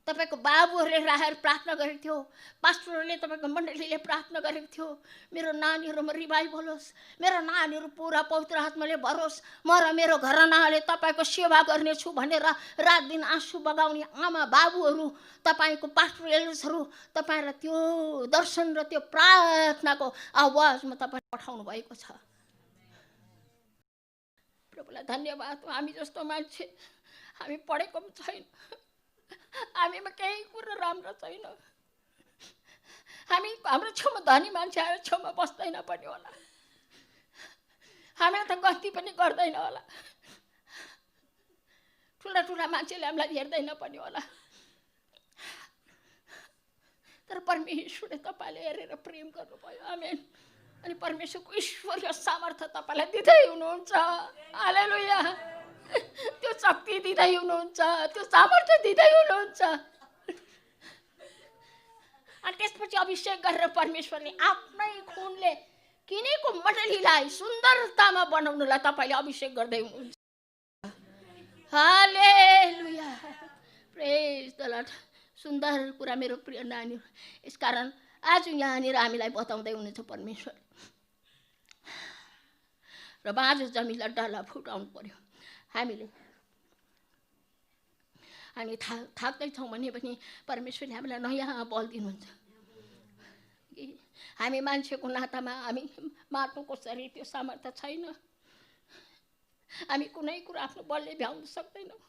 तपाईको बाबुहरूले राखेर प्रार्थना गरेको थियो, पास्टरहरूले तपाईको मण्डलीले प्रार्थना गरेको थियो। मेरो नानीहरूमा रिभाइभल होस्, मेरो नानीहरू पुरा पवित्र आत्माले भरोस्, म र मेरो घरनाले तपाईको सेवा गर्नेछु भनेर रात दिन आँसु बगाउने आमा बाबुहरू, तपाईको पास्टर एल्डर्सहरू, तपाईलाई त्यो दर्शन र त्यो प्रार्थनाको आवाजमा तपाईले पठाउनु भएको छ। प्रभुलाई धन्यवाद। हामी जस्तो मान्छे हामी पढेको पनि छैन, हामीमा केही कुरा राम्रो छैन। हामी हाम्रो छेउमा धनी मान्छे आएर छेउमा बस्दैन पनि होला, हामीलाई त गन्ती पनि गर्दैन होला, ठुला ठुला मान्छेले हामीलाई हेर्दैन पनि होला। तर परमेश्वरले तपाईलाई हेरेर प्रेम गर्नुभयो। आमेन। अनि परमेश्वरको ईश्वरीय सामर्थ्य तपाईलाई दिँदै हुनुहुन्छ। हालेलुया। त्यो शक्ति दिँदै हुनुहुन्छ, त्यो सामर्थ्य दिँदै हुनुहुन्छ। अनि त्यसपछि अभिषेक गरेर परमेश्वरले आफ्नै खुनले किनेको मण्डलीलाई सुन्दरतामा बनाउनलाई तपाईले अभिषेक गर्दै हुनुहुन्छ। हालेलुया। प्रेज द लर्ड। सुन्दर कुरा मेरो प्रिय नानीहरू। यसकारण आज यहाँनिर हामीलाई बताउँदै हुनुहुन्छ परमेश्वर। र बाँझो जमिनलाई डल्ला फुटाउनु पर्यो। हामी थाक्दैछौँ भने पनि परमेश्वरले हामीलाई नयाँ बल दिनुहुन्छ। हामी मान्छेको नातामा हामी मार्नुको शरीर त्यो सामर्थ्य छैन। हामी कुनै कुरा आफ्नो बलले भ्याउन सक्दैनौँ।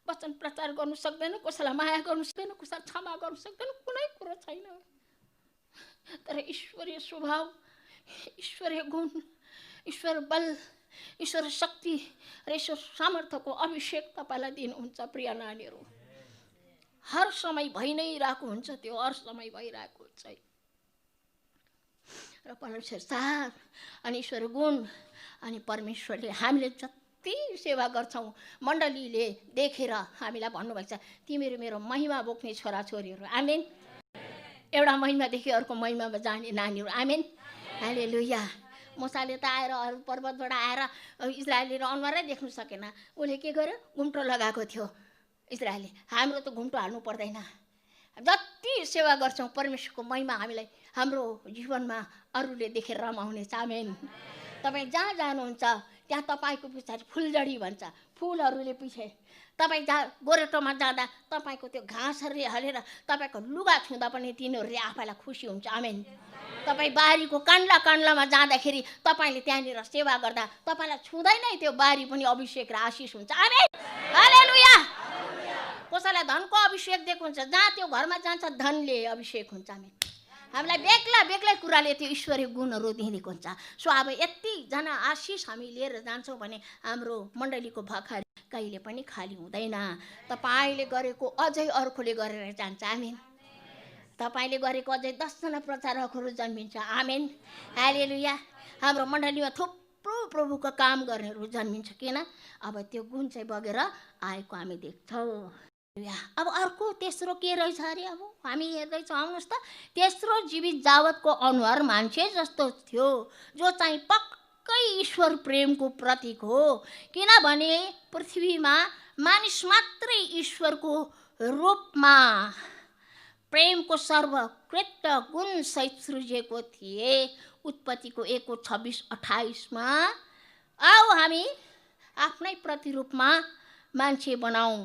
वचन प्रचार गर्नु सक्दैनौँ, कसैलाई माया गर्नु सक्दैनौँ, कसैलाई क्षमा गर्नु सक्दैनौँ, कुनै कुरा छैन। तर ईश्वरीय स्वभाव, ईश्वरीय गुण, ईश्वर बल, ईश्वर शक्ति र ईश्वर सामर्थ्यको अभिषेक तपाईलाई दिनुहुन्छ। प्रिय नानीहरू, हर समय भइ नै रहेको हुन्छ, त्यो हर समय भइरहेको हुन्छ। र परमेश्वर सार अनि ईश्वर गुण अनि परमेश्वरले हामीले जति सेवा गर्छौँ मण्डलीले देखेर हामीलाई भन्नुभएको छ, तिमीहरू मेरो महिमा बोक्ने छोराछोरीहरू। आमेन। एउटा महिमादेखि अर्को महिमामा जाने नानीहरू। आमेन, हालेलुया। मुसाले त आएर अरू पर्वतबाट आएर इजरायली र अनुहारै देख्नु सकेन। उसले के गर्यो? घुम्टो लगाएको थियो इजरायलले। हाम्रो त घुम्टो हाल्नु पर्दैन। जति सेवा गर्छौँ परमेश्वरको महिमा हामीलाई हाम्रो जीवनमा अरूले देखेर रमाउनेछ। आमेन। तपाईँ जहाँ जानुहुन्छ त्यहाँ तपाईँको पछाडि फुलजडी भन्छ, फुलहरूले पछि तपाईँ जहाँ गोरेटोमा जाँदा तपाईँको त्यो घाँसहरूले हलेर तपाईँको लुगा छुँदा पनि तिनीहरूले आफैलाई खुसी हुन्छ। आमेन। तपाईँ बारीको कान्ला कान्लामा जाँदाखेरि तपाईँले त्यहाँनिर सेवा गर्दा तपाईँलाई छुँदै नै त्यो बारी पनि अभिषेक र आशिष हुन्छ। आमेन, हालेलुया। कसैलाई धनको अभिषेक दिएको हुन्छ, जहाँ त्यो घरमा जान्छ धनले अभिषेक हुन्छ। आमेन। हामीलाई बेग्ला बेग्लै कुराले त्यो ईश्वरीय गुणहरू दिएको हुन्छ। सो अब यतिजना आशिष हामी लिएर जान्छौँ भने हाम्रो मण्डलीको भखारी कहिले पनि खाली हुँदैन। तपाईँले गरेको अझै अर्कोले गरेर जान्छ। आमेन। तपाईँले गरेको अझै 10 जना प्रचारकहरू जन्मिन्छ। आमेन, हालेलुया। हाम्रो मण्डलीमा थुप्रो प्रभुको काम गर्नेहरू जन्मिन्छ। किन? अब त्यो गुण चाहिँ बगेर आएको हामी देख्छौँ। अब अर्को तेस्रो के रहेछ अरे? अब हामी हेर्दैछौँ, आउनुहोस् त। तेस्रो जीवित जावतको अनुहार मान्छे जस्तो थियो, जो चाहिँ पक्कै ईश्वर प्रेमको प्रतीक हो। किनभने पृथ्वीमा मानिस मात्रै ईश्वरको रूपमा प्रेमको सर्वोत्कृष्ट गुणसहित सृजिएको थिए। उत्पत्तिको 1:26-28 आओ हामी आफ्नै प्रतिरूपमा मान्छे बनाऊ।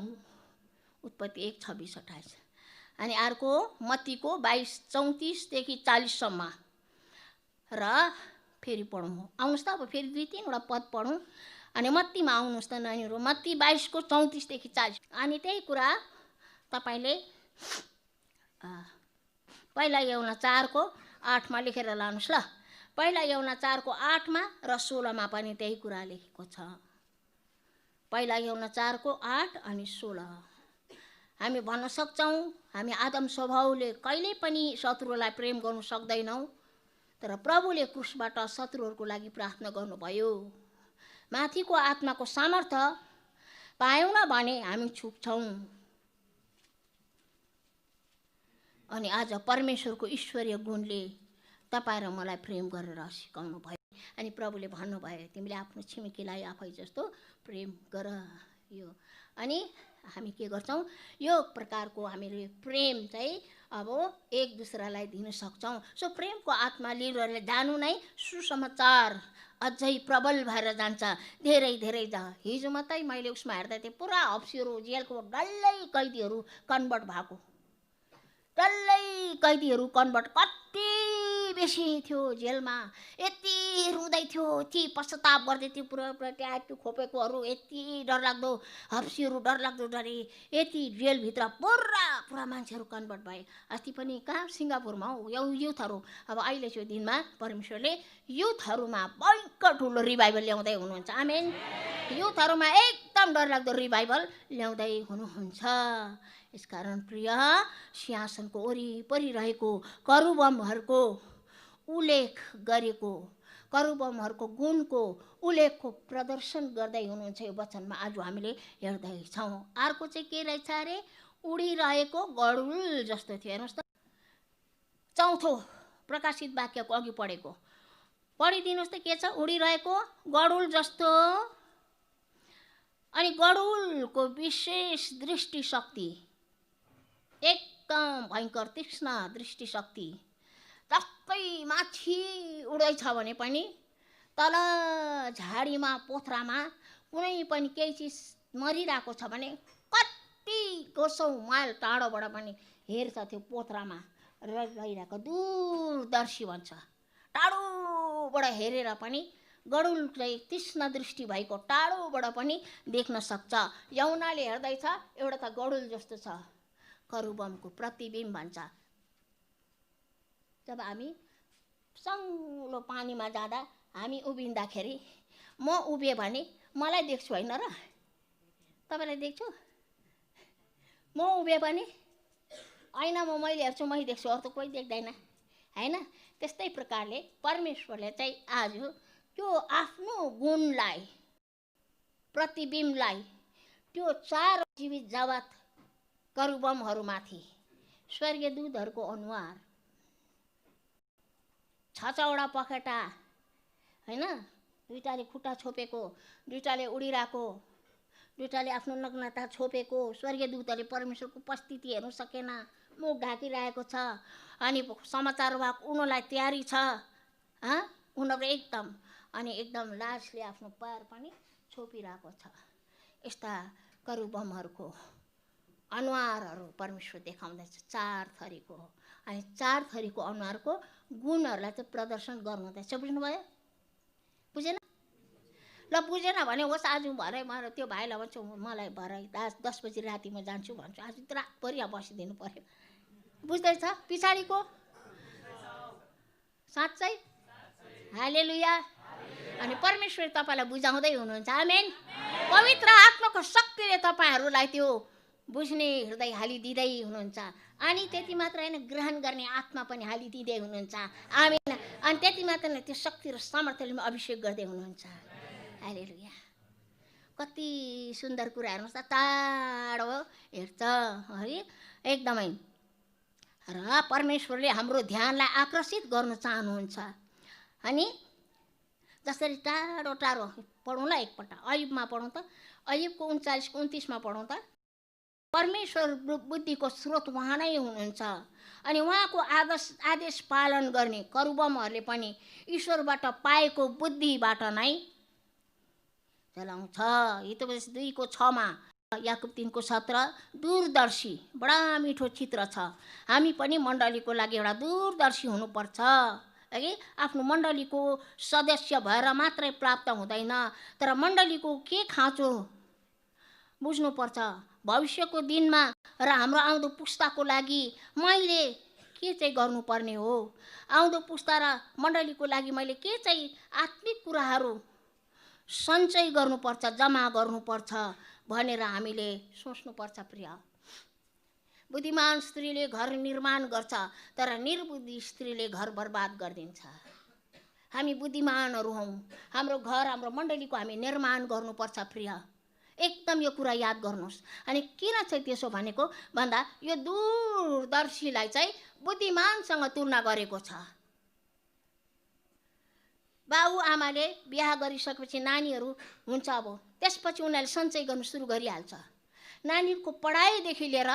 उत्पत्ति 1:26-28। अनि अर्को मत्तीको 22:34-40 र फेरि पढौँ। आउनुहोस् त अब फेरि 2-3वटा पद पढौँ। अनि मत्तीमा आउनुहोस् त नानीहरू, मत्ती 22:34-40। अनि त्यही कुरा तपाईँले पहिला यूहन्ना 4:8 लेखेर लानुहोस् ल। पहिला यूहन्ना 4:8 र 16 पनि त्यही कुरा लेखेको छ। पहिला यूहन्ना 4:8 अनि 16। हामी भन्न सक्छौँ हामी आदम स्वभावले कहिल्यै पनि शत्रुलाई प्रेम गर्नु सक्दैनौँ, तर प्रभुले क्रुसबाट शत्रुहरूको लागि प्रार्थना गर्नुभयो। माथिको आत्माको सामर्थ्य पायौँ न भने हामी छुट्छौँ। अनि आज परमेश्वरको ईश्वरीय गुणले तपाईँ र मलाई प्रेम गरेर सिकाउनु भयो। अनि प्रभुले भन्नुभयो तिमीले आफ्नो छिमेकीलाई आफै जस्तो प्रेम गर। यो अनि हामी के गर्छौँ, यो प्रकारको हामीले प्रेम चाहिँ अब एक दुसरालाई दिन सक्छौँ। सो प्रेमको आत्मा लिएर जानु नै सुसमाचार अझै प्रबल भएर जान्छ। धेरै हिजो मात्रै मैले उसमा हेर्दै थिएँ, पुरा हप्सीहरू जेलको डल्लै कैदीहरू कन्भर्ट भएको, डल्लै कैदीहरू कन्भर्ट कति बेसी थियो जेलमा। यति रुँदै थियो, यति पश्चाताप गर्दै थियो, पुरा ट्याटु खोपेकोहरू यति डरलाग्दो, हप्सीहरू डरलाग्दो डरे। यति जेलभित्र पुरा मान्छेहरू कन्भर्ट भए। अस्ति पनि कहाँ सिङ्गापुरमा हो युथहरू। अब अहिलेको दिनमा परमेश्वरले युथहरूमा भयङ्कर ठुलो रिभाइभल ल्याउँदै हुनुहुन्छ। आमेन। युथहरूमा एकदम डरलाग्दो रिभाइभल ल्याउँदै हुनुहुन्छ। यसकारण प्रिय, सिंहासनको वरिपरि रहेको करुबमहरूको उल्लेख गरेको, करुबमहरूको गुणको उल्लेखको प्रदर्शन गर्दै हुनुहुन्छ यो वचनमा आज हामीले हेर्दैछौँ। अर्को चाहिँ के रहेछ अरे, उडिरहेको गरुड जस्तो थियो। हेर्नुहोस् त, चौथो प्रकाशित वाक्यको अघि पढेको पढिदिनुहोस् त, के छ, उडिरहेको गरुड जस्तो। अनि गरुडको विशेष दृष्टिशक्ति, एकदम भयङ्कर तीक्ष्ण दृष्टिशक्ति। जस्तै माथि उड्दैछ भने पनि तल झाडीमा पोथ्रामा कुनै पनि केही चिज मरिरहेको छ भने कति कोसौँ माइल टाढोबाट पनि हेर्छ त्यो पोथ्रामा रहिरहेको, दूरदर्शी भन्छ। टाढोबाट हेरेर पनि गरुड चाहिँ तीक्ष्ण दृष्टि भएको टाढोबाट पनि देख्न सक्छ। यूहन्नाले हेर्दैछ, एउटा त गरुड जस्तो छ, करुबमको प्रतिबिम्ब भन्छ। जब हामी सङ्लो पानीमा जाँदा हामी उभिँदाखेरि म उभिएँ भने मलाई देख्छु होइन र, तपाईँलाई देख्छु। म उभिएँ भने ऐनामा मैले हेर्छु, मै देख्छु, अरू त कोही देख्दैन होइन। त्यस्तै प्रकारले परमेश्वरले चाहिँ आज त्यो आफ्नो गुणलाई, प्रतिबिम्बलाई त्यो 4 जीवित जगत करुबमहरूमाथि, स्वर्गीय दूतहरूको अनुहार, 6वटा पखेटा होइन, दुईटाले खुट्टा छोपेको, दुईटाले उडिरहेको, दुईटाले आफ्नो नग्नता छोपेको। स्वर्गीय दूतहरूले परमेश्वरको उपस्थिति हेर्नु सकेन, मुख ढाकिरहेको छ। अनि समाचारवाहक उनीहरूलाई तयारी छ, उनीहरू एकदम लाजले आफ्नो पैर पनि छोपिरहेको छ। यस्ता करुबमहरूको अनुहारहरू परमेश्वर देखाउँदैछ 4 थरीको। अनि 4 थरीको अनुहारको गुणहरूलाई चाहिँ प्रदर्शन गर्नुहुँदैछ। बुझ्नुभयो? बुझेन? ल बुझेन भने होस्, आज भरे म त्यो भाइलाई भन्छु, मलाई भरे 10 बजी राति म जान्छु भन्छु। आज रातभरि यहाँ बसिदिनु पर्यो। बुझ्दैछ पछाडिको? साँच्चै? हालेलुया। अनि परमेश्वर तपाईँलाई बुझाउँदै हुनुहुन्छ। आमेन। पवित्र आत्माको शक्तिले तपाईँहरूलाई त्यो बुझ्ने हृदय हालिदिँदै हुनुहुन्छ। अनि त्यति मात्र होइन, ग्रहण गर्ने आत्मा पनि हालिदिँदै हुनुहुन्छ। आमेन। अनि त्यति मात्र होइन, त्यो शक्ति र सामर्थ्यले अभिषेक गर्दै हुनुहुन्छ। हालेलुया। कति सुन्दर कुरा, हेर्नुहोस् त, टाढो हेर्छ है एकदमै। र परमेश्वरले हाम्रो ध्यानलाई आकर्षित गर्न चाहनुहुन्छ। अनि जसरी टाढो पढौँ ल एकपल्ट, अयुबमा पढौँ त। अयुबको 39-29 पढौँ त। परमेश्वर बुद्धिको स्रोत उहाँ नै हुनुहुन्छ। अनि उहाँको आदेश पालन गर्ने करुबमहरूले पनि ईश्वरबाट पाएको बुद्धिबाट नै चलाउँछ। हितोपदेश 2:6 याकुब 3:17 दूरदर्शी बडा मिठो चित्र छ। हामी पनि मण्डलीको लागि एउटा दूरदर्शी हुनुपर्छ है। आफ्नो मण्डलीको सदस्य भएर मात्रै प्राप्त हुँदैन, तर मण्डलीको के खाँचो बुझ्नुपर्छ। भविष्यको दिनमा र हाम्रो आउँदो पुस्ताको लागि मैले के चाहिँ गर्नुपर्ने हो, आउँदो पुस्ता र मण्डलीको लागि मैले के चाहिँ आत्मिक कुराहरू सञ्चय गर्नुपर्छ, जम्मा गर्नुपर्छ भनेर हामीले सोच्नुपर्छ। प्रिय, बुद्धिमान स्त्रीले घर निर्माण गर्छ, तर निर्बुद्धि स्त्रीले घर बर्बाद गरिदिन्छ। हामी बुद्धिमानहरू हौँ, हाम्रो घर हाम्रो मण्डलीको हामी निर्माण गर्नुपर्छ। प्रिय, एकदम यो कुरा याद गर्नुहोस्। अनि किन चाहिँ त्यसो भनेको भन्दा यो दूरदर्शीलाई चाहिँ बुद्धिमानसँग तुलना गरेको छ। बाउ आमाले बिहा गरिसकेपछि नानीहरू हुन्छ, अब त्यसपछि उनीहरूले सञ्चय गर्नु सुरु गरिहाल्छ। नानीहरूको पढाइदेखि लिएर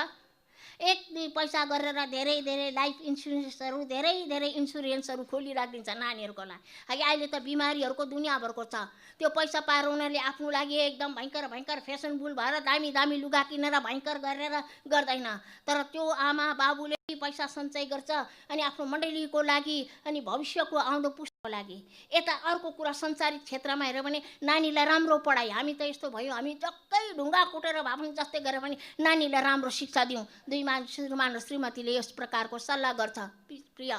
एक दुई पैसा गरेर धेरै धेरै लाइफ इन्सुरेन्सहरू धेरै इन्सुरेन्सहरू खोलिराखिदिन्छ नानीहरूको लागि। अहिले त बिमारीहरूको दुनियाँभरको छ। त्यो पैसा पाएर उनीहरूले आफ्नो लागि एकदम भयङ्कर फेसनबुल भएर दामी लुगा किनेर भयङ्कर गरेर गर्दैन, तर त्यो आमा बाबुले पैसा सञ्चय गर्छ अनि आफ्नो मण्डलीको लागि अनि भविष्यको आउँदो पुस्ताको लागि। यता अर्को कुरा संसारिक क्षेत्रमा हेऱ्यो भने नानीलाई राम्रो पढाइ। हामी त यस्तो भयो, हामी जक्कै ढुङ्गा कुटेर भए पनि जस्तै गरेर पनि नानीलाई राम्रो शिक्षा दिउँ। श्रीमान र श्रीमतीले यस प्रकारको सल्लाह गर्छ। प्रिय,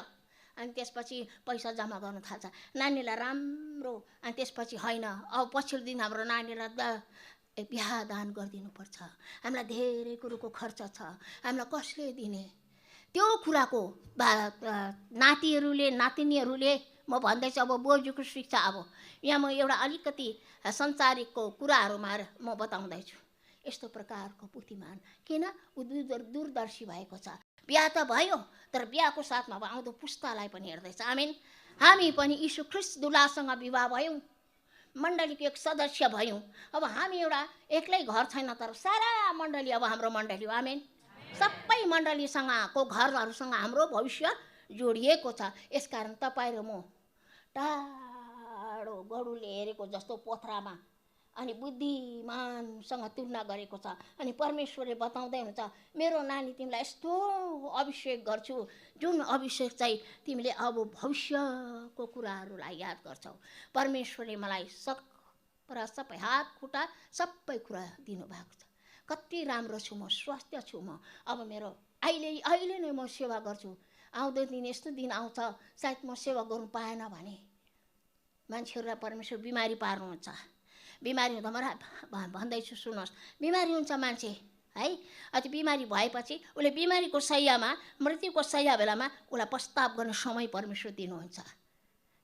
अनि त्यसपछि पैसा जम्मा गर्नु थाल्छ नानीलाई राम्रो, अनि त्यसपछि होइन अब पछिल्लो दिन हाम्रो नानीलाई बिहा दान गरिदिनुपर्छ, हामीलाई धेरै कुरोको खर्च छ, हामीलाई कसले दिने, त्यो कुराको नातिहरूले नातिनीहरूले म भन्दैछु। अब बोजूको शिक्षा, अब यहाँ म एउटा अलिकति संसारिकको कुराहरूमा म बताउँदैछु। यस्तो प्रकारको बुद्धिमान किन ऊ दूरदर्शी भएको छ। बिहा त भयो, तर बिहाको साथमा अब आउँदो पुस्तालाई पनि हेर्दैछ। आमेन। हामी पनि यीशु ख्रीष्ट दुलासँग विवाह भयौँ, मण्डलीको एक सदस्य भयौँ। अब हामी एउटा एक्लै घर छैन, तर सारा मण्डली अब हाम्रो मण्डली हो। आमेन। सबै मण्डलीसँगको घरहरूसँग हाम्रो भविष्य जोडिएको छ। यसकारण तपाईँ र म टाढो गरुडले हेरेको जस्तो पोथ्रामा अनि बुद्धिमानसँग तुलना गरेको छ। अनि परमेश्वरले बताउँदै हुन्छ, मेरो नानी तिमीलाई यस्तो अभिषेक गर्छु, जुन अभिषेक चाहिँ तिमीले अब भविष्यको कुराहरूलाई याद गर्छौ। परमेश्वरले मलाई सबै हात खुट्टा सबै कुरा दिनुभएको छ। कति राम्रो छु म, स्वास्थ्य छु म। अब मेरो अहिले नै म सेवा गर्छु। आउँदो दिन यस्तो दिन आउँछ सायद म सेवा गर्नु पाएन भने मान्छेहरूलाई परमेश्वर बिमारी पार्नुहुन्छ। बिमारी हुँदा म भन्दैछु सुन्नुहोस्, बिमारी हुन्छ मान्छे है, अति बिमारी भएपछि उसले बिमारीको शैय्यामा, मृत्युको शैय्या बेलामा उसलाई पश्चाताप गर्ने समय परमेश्वर दिनुहुन्छ।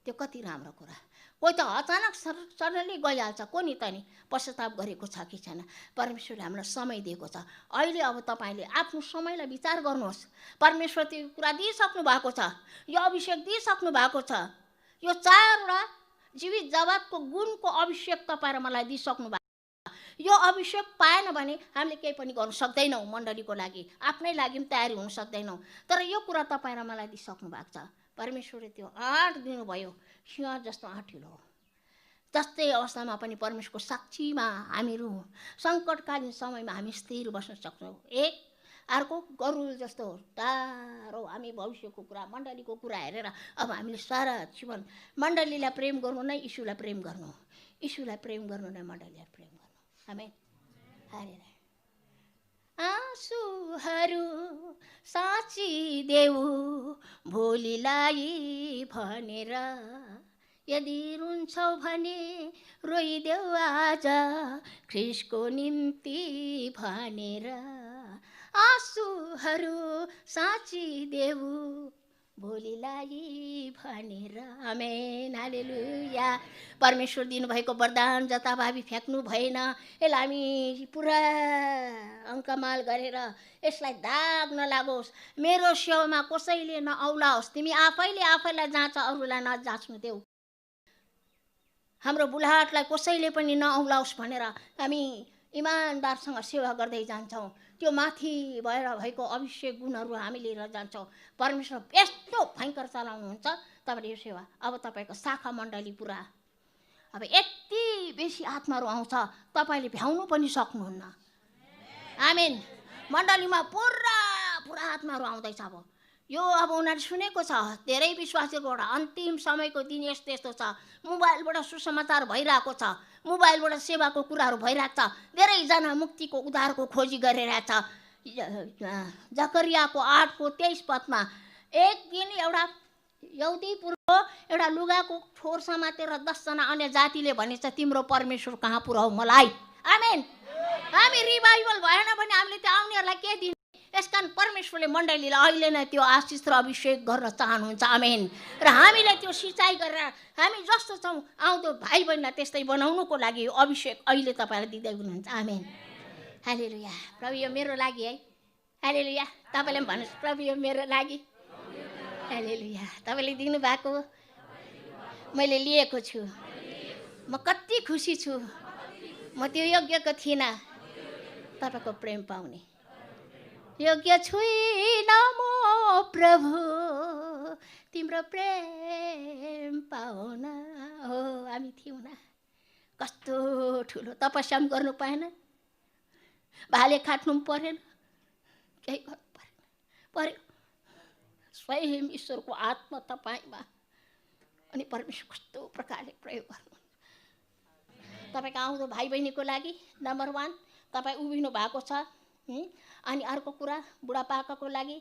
त्यो कति राम्रो कुरा। कोही त अचानक सडनली गइहाल्छ, को नि त नि पश्चाताप गरेको छ कि छैन। परमेश्वरले हामीलाई समय दिएको छ। अहिले अब तपाईँले आफ्नो समयलाई विचार गर्नुहोस्। परमेश्वर त्यो कुरा दिइसक्नु भएको छ, यो अभिषेक दिइसक्नु भएको छ। यो 4वटा जीवित जगतको गुणको अभिषेक तपाईँ र मलाई दिइसक्नु भएको छ। यो अभिषेक पाएन भने हामीले केही पनि गर्न सक्दैनौँ। मण्डलीको लागि आफ्नै लागि पनि तयारी हुन सक्दैनौँ। तर यो कुरा तपाईँ र मलाई दिइसक्नु भएको छ। परमेश्वरले त्यो आँट दिनुभयो, सिंह जस्तो आँटिलो हो। जस्तै अवस्थामा पनि परमेश्वरको साक्षीमा हामीहरू सङ्कटकालीन समयमा हामी स्थिर बस्न सक्छौँ। एक अर्को गरुड जस्तो टाढो हामी भविष्यको कुरा, मण्डलीको कुरा हेरेर अब हामीले सारा जीवन मण्डलीलाई प्रेम गर्नु नै यीशुलाई प्रेम गर्नु, यीशुलाई प्रेम गर्नु नै मण्डलीलाई प्रेम गर्नु। आमेन। हालेलुया। आँसुहरू साचिदेऊ भोलिलाई भनेर, यदि रुन्छौ भने रोइदेऊ आज ख्रीष्टको निम्ति भनेर। आँसुहरू साचिदेऊ भोलिलाई भनेर। आमेन। हालेलुया। परमेश्वर दिनुभएको वरदान जताभावी फ्याँक्नु भएन। यसलाई हामी पुरा अङ्कमाल गरेर यसलाई दाग नलागोस्। मेरो सेवामा कसैले नऔलाओस्। तिमी आफैलाई जाँच, अरूलाई नजाँच्नु देऊ। हाम्रो बुलाहाटलाई कसैले पनि नऔलाओस् भनेर हामी इमानदारसँग सेवा गर्दै जान्छौँ। त्यो माथि भएर भएको अभिषेक गुणहरू हामी लिएर जान्छौँ। परमेश्वर यस्तो भयङ्कर चलाउनुहुन्छ तपाईँले यो सेवा। अब तपाईँको शाखा मण्डली पुरा अब यति बेसी आत्माहरू आउँछ तपाईँले भ्याउनु पनि सक्नुहुन्न। आमेन। मण्डलीमा पुरा पुरा आत्माहरू आउँदैछ। अब यो अब उनीहरूले सुनेको छ धेरै विश्वासीहरूबाट अन्तिम समयको दिन यस्तो यस्तो छ, मोबाइलबाट सुसमाचार भइरहेको छ, मोबाइलबाट सेवाको कुराहरू भइरहेको छ, धेरैजना मुक्तिको उद्धारको खोजी गरिरहेछ। जकरियाको 8:23 एक दिन एउटा यहुदीपुरको एउटा लुगाको ठोर समातेर 10 जना अन्य जातिले भनेछ तिम्रो परमेश्वर कहाँ पुऱ्याऊ मलाई। आमेन। हामी रिभाइभल भएन भने हामीले त्यो आउनेहरूलाई के दिने? यसकारण परमेश्वरले मण्डलीलाई अहिले नै त्यो आशिष र अभिषेक गर्न चाहनुहुन्छ। आमेन। र हामीले त्यो सिँचाइ गरेर हामी जस्तो छौँ आउँदो भाइ बहिनीलाई त्यस्तै बनाउनुको लागि यो अभिषेक अहिले तपाईँलाई दिँदै हुनुहुन्छ। आमेन। हालेलुया। प्रभु यो मेरो लागि है। हालेलुया। तपाईँले पनि भन्नुहोस् प्रभु यो मेरो लागि। हालेलुया। तपाईँले दिनुभएको मैले लिएको छु। म कति खुसी छु। म त्यो योग्यको थिइनँ तपाईँको प्रेम पाउने। योग्य छुइनँ म प्रभु तिम्रो प्रेम पाउन। हो हामी थियौँ न। कस्तो ठुलो तपस्या पनि गर्नु पाएन, भाले काट्नु पनि परेन, केही गर्नु पर्यो। स्वयं ईश्वरको आत्मा तपाईँमा अनि परमेश्वर कस्तो प्रकारले प्रयोग गर्नुहुन्छ। तपाईँको आउँदो भाइ बहिनीको लागि नम्बर 1 तपाईँ उभिनु भएको छ। अनि अर्को कुरा बुढापाकाको लागि,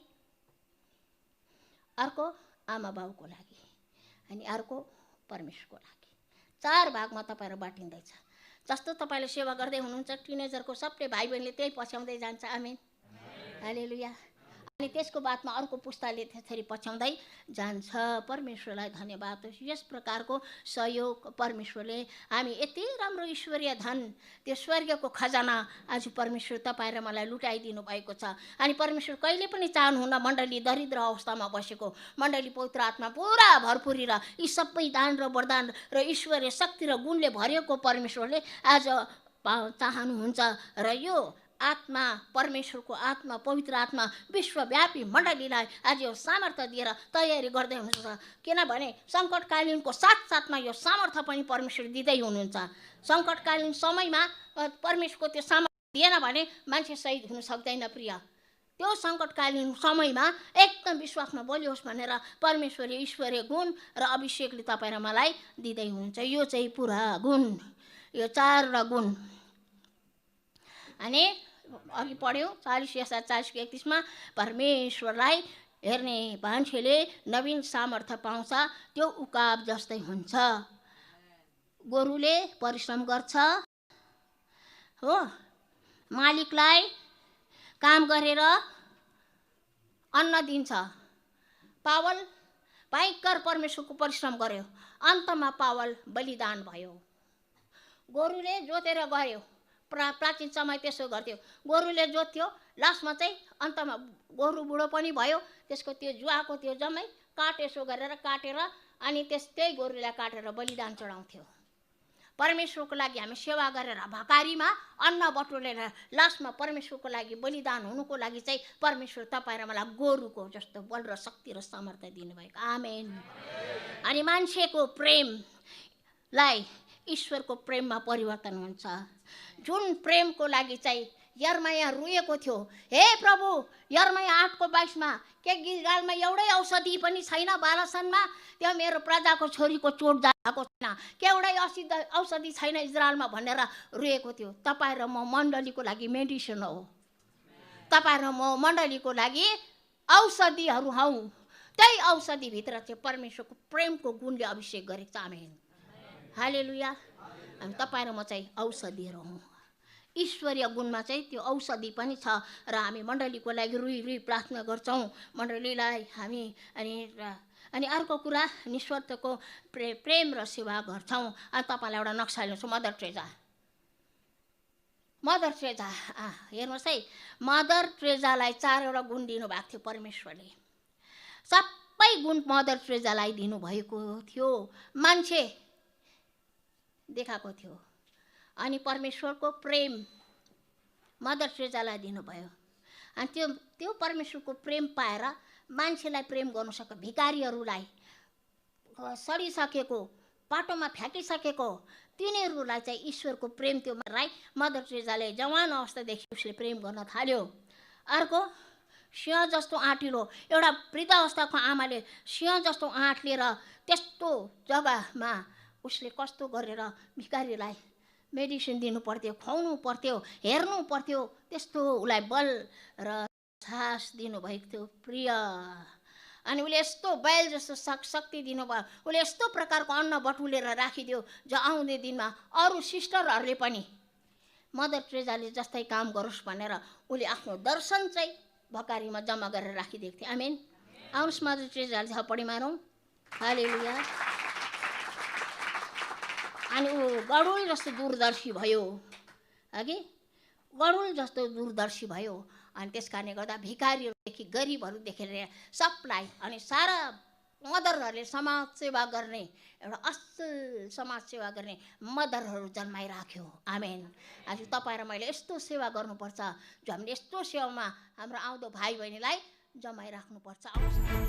अर्को आमा बाउको लागि, अनि अर्को परमेश्वरको लागि। 4 भागमा तपाईँहरू बाटिँदैछ। जस्तो तपाईँले सेवा गर्दै हुनुहुन्छ टिनेजरको सबले भाइ बहिनीले त्यही पछ्याउँदै जान्छ। आमेन। हालेलुया। अनि त्यसको बादमा अर्को पुस्ताले त्यसरी पछ्याउँदै जान्छ। परमेश्वरलाई धन्यवाद। यस प्रकारको सहयोग परमेश्वरले हामी यति राम्रो ईश्वरीय धन त्यो स्वर्गको खजाना आज परमेश्वर तपाईँ र मलाई लुटाइदिनु भएको छ। अनि परमेश्वर कहिले पनि चाहनुहुन्न मण्डली दरिद्र अवस्थामा बसेको, मण्डली पवित्र आत्मा पुरा भरपुरी र यी सबै दान र वरदान र ईश्वरीय शक्ति र गुणले भरिएको परमेश्वरले आज चाहनुहुन्छ। र यो आत्मा परमेश्वरको आत्मा पवित्र आत्मा विश्वव्यापी मण्डलीलाई आज यो सामर्थ्य दिएर तयारी गर्दै हुनुहुन्छ। किनभने सङ्कटकालीनको साथसाथमा यो सामर्थ्य पनि परमेश्वर दिँदै हुनुहुन्छ। सङ्कटकालीन समयमा परमेश्वरको त्यो सामर्थ्य दिएन भने मान्छे शहीद हुन सक्दैन। प्रिय, त्यो सङ्कटकालीन समयमा एकदम विश्वासमा बलियोस् भनेर परमेश्वरले ईश्वरीय गुण र अभिषेकले तपाईँ र मलाई दिँदै हुनुहुन्छ। यो चाहिँ पुरा गुण, यो 4 गुण। अनि अघि पढ्यौँ 40:40-31 परमेश्वरलाई हेर्ने मान्छेले नवीन सामर्थ्य पाउँछ, त्यो उकाब जस्तै हुन्छ। गोरुले परिश्रम गर्छ हो, मालिकलाई काम गरेर अन्न दिन्छ। पावल भयङ्कर परमेश्वरको परिश्रम गर्यो, अन्तमा पावल बलिदान भयो। गोरुले जोतेर गयो, प्राचीन समय त्यसो गर्थ्यो। गोरुले जोत्थ्यो, लास्टमा चाहिँ अन्तमा गोरु बुढो पनि भयो, त्यसको त्यो जुवाको त्यो जम्मै काटेसो गरेर काटेर अनि त्यही गोरुलाई काटेर बलिदान चढाउँथ्यो। परमेश्वरको लागि हामी सेवा गरेर भकारीमा अन्न बटुलेर लास्टमा परमेश्वरको लागि बलिदान हुनुको लागि चाहिँ परमेश्वर तपाईँ र मलाई गोरुको जस्तो बल र शक्ति र सामर्थ्य दिनुभएको। आमेन। अनि मान्छेको प्रेमलाई ईश्वरको प्रेममा परिवर्तन हुन्छ। जुन प्रेमको लागि चाहिँ यर्मया रोएको थियो, हे प्रभु यर्मया 8:22 के गिलगालमा एउटै औषधि पनि छैन बालसनमा, त्यो मेरो प्रजाको छोरीको चोट जाएको छैन, के एउटै औषधि छैन इजरायलमा भनेर रोएको थियो। तपाईँ र म मण्डलीको लागि मेडिसिन हो, तपाईँ र म मण्डलीको लागि औषधिहरू हौ। त्यही औषधिभित्र चाहिँ परमेश्वरको प्रेमको गुणले अभिषेक गरेको छ। आमेन। हालेलुया। हामी तपाईँ र म चाहिँ औषधिहरू हौँ। ईश्वरीय गुणमा चाहिँ त्यो औषधि पनि छ र हामी मण्डलीको लागि रुई प्रार्थना गर्छौँ मण्डलीलाई हामी। अनि अर्को कुरा निस्वार्थको प्रेम र सेवा गर्छौँ। अनि तपाईँलाई एउटा नक्सा ल्याउँछु। मदर ट्रेजा हेर्नुहोस् है, मदर ट्रेजालाई 4 गुण दिनुभएको थियो परमेश्वरले। सबै गुण मदर ट्रेजालाई दिनुभएको थियो, मान्छे देखाएको थियो। अनि परमेश्वरको प्रेम मदर ट्रेजालाई दिनुभयो। अनि त्यो परमेश्वरको प्रेम पाएर मान्छेलाई प्रेम गर्नु सक्छ। भिखारीहरूलाई, सडिसकेको, बाटोमा फ्याँकिसकेको तिनीहरूलाई चाहिँ ईश्वरको प्रेम त्यो मदर टेरेजाले जवान अवस्थादेखि उसले प्रेम गर्न थाल्यो। अर्को, सिंह जस्तो आँटिलो, एउटा वृद्ध अवस्थाको आमाले सिंह जस्तो आँट लिएर त्यस्तो जग्गामा उसले कस्तो गरेर भिखारीलाई मेडिसिन दिनु पर्थ्यो, खुवाउनु पर्थ्यो, हेर्नु पर्थ्यो, त्यस्तो उसलाई बल र साहस दिनुभएको थियो प्रिय। अनि उसले यस्तो बैल जस्तो शक्ति दिनुभयो, उसले यस्तो प्रकारको अन्न बटुलेर राखिदियो जो आउने दिनमा अरू सिस्टरहरूले पनि मदर टेरेजाले जस्तै काम गरोस् भनेर उसले आफ्नो दर्शन चाहिँ भकारीमा जम्मा गरेर राखिदिएको थियो। आमेन। आउनुहोस् मदर टेरेजाले थप्पडी मारौँ। हालेलुया। अनि ऊ गरुड जस्तो दूरदर्शी भयो, अघि गरुड जस्तो दूरदर्शी भयो। अनि त्यस कारणले गर्दा भिखारीहरूदेखि गरिबहरूदेखि लिएर सबलाई अनि सारा मदरहरूले समाज सेवा गर्ने एउटा असल समाज सेवा गर्ने मदरहरू जन्माइराख्यो। आमेन। आज तपाईँ र मैले यस्तो सेवा गर्नुपर्छ जो हामीले यस्तो सेवामा हाम्रो आउँदो भाइ बहिनीलाई जमाइराख्नुपर्छ।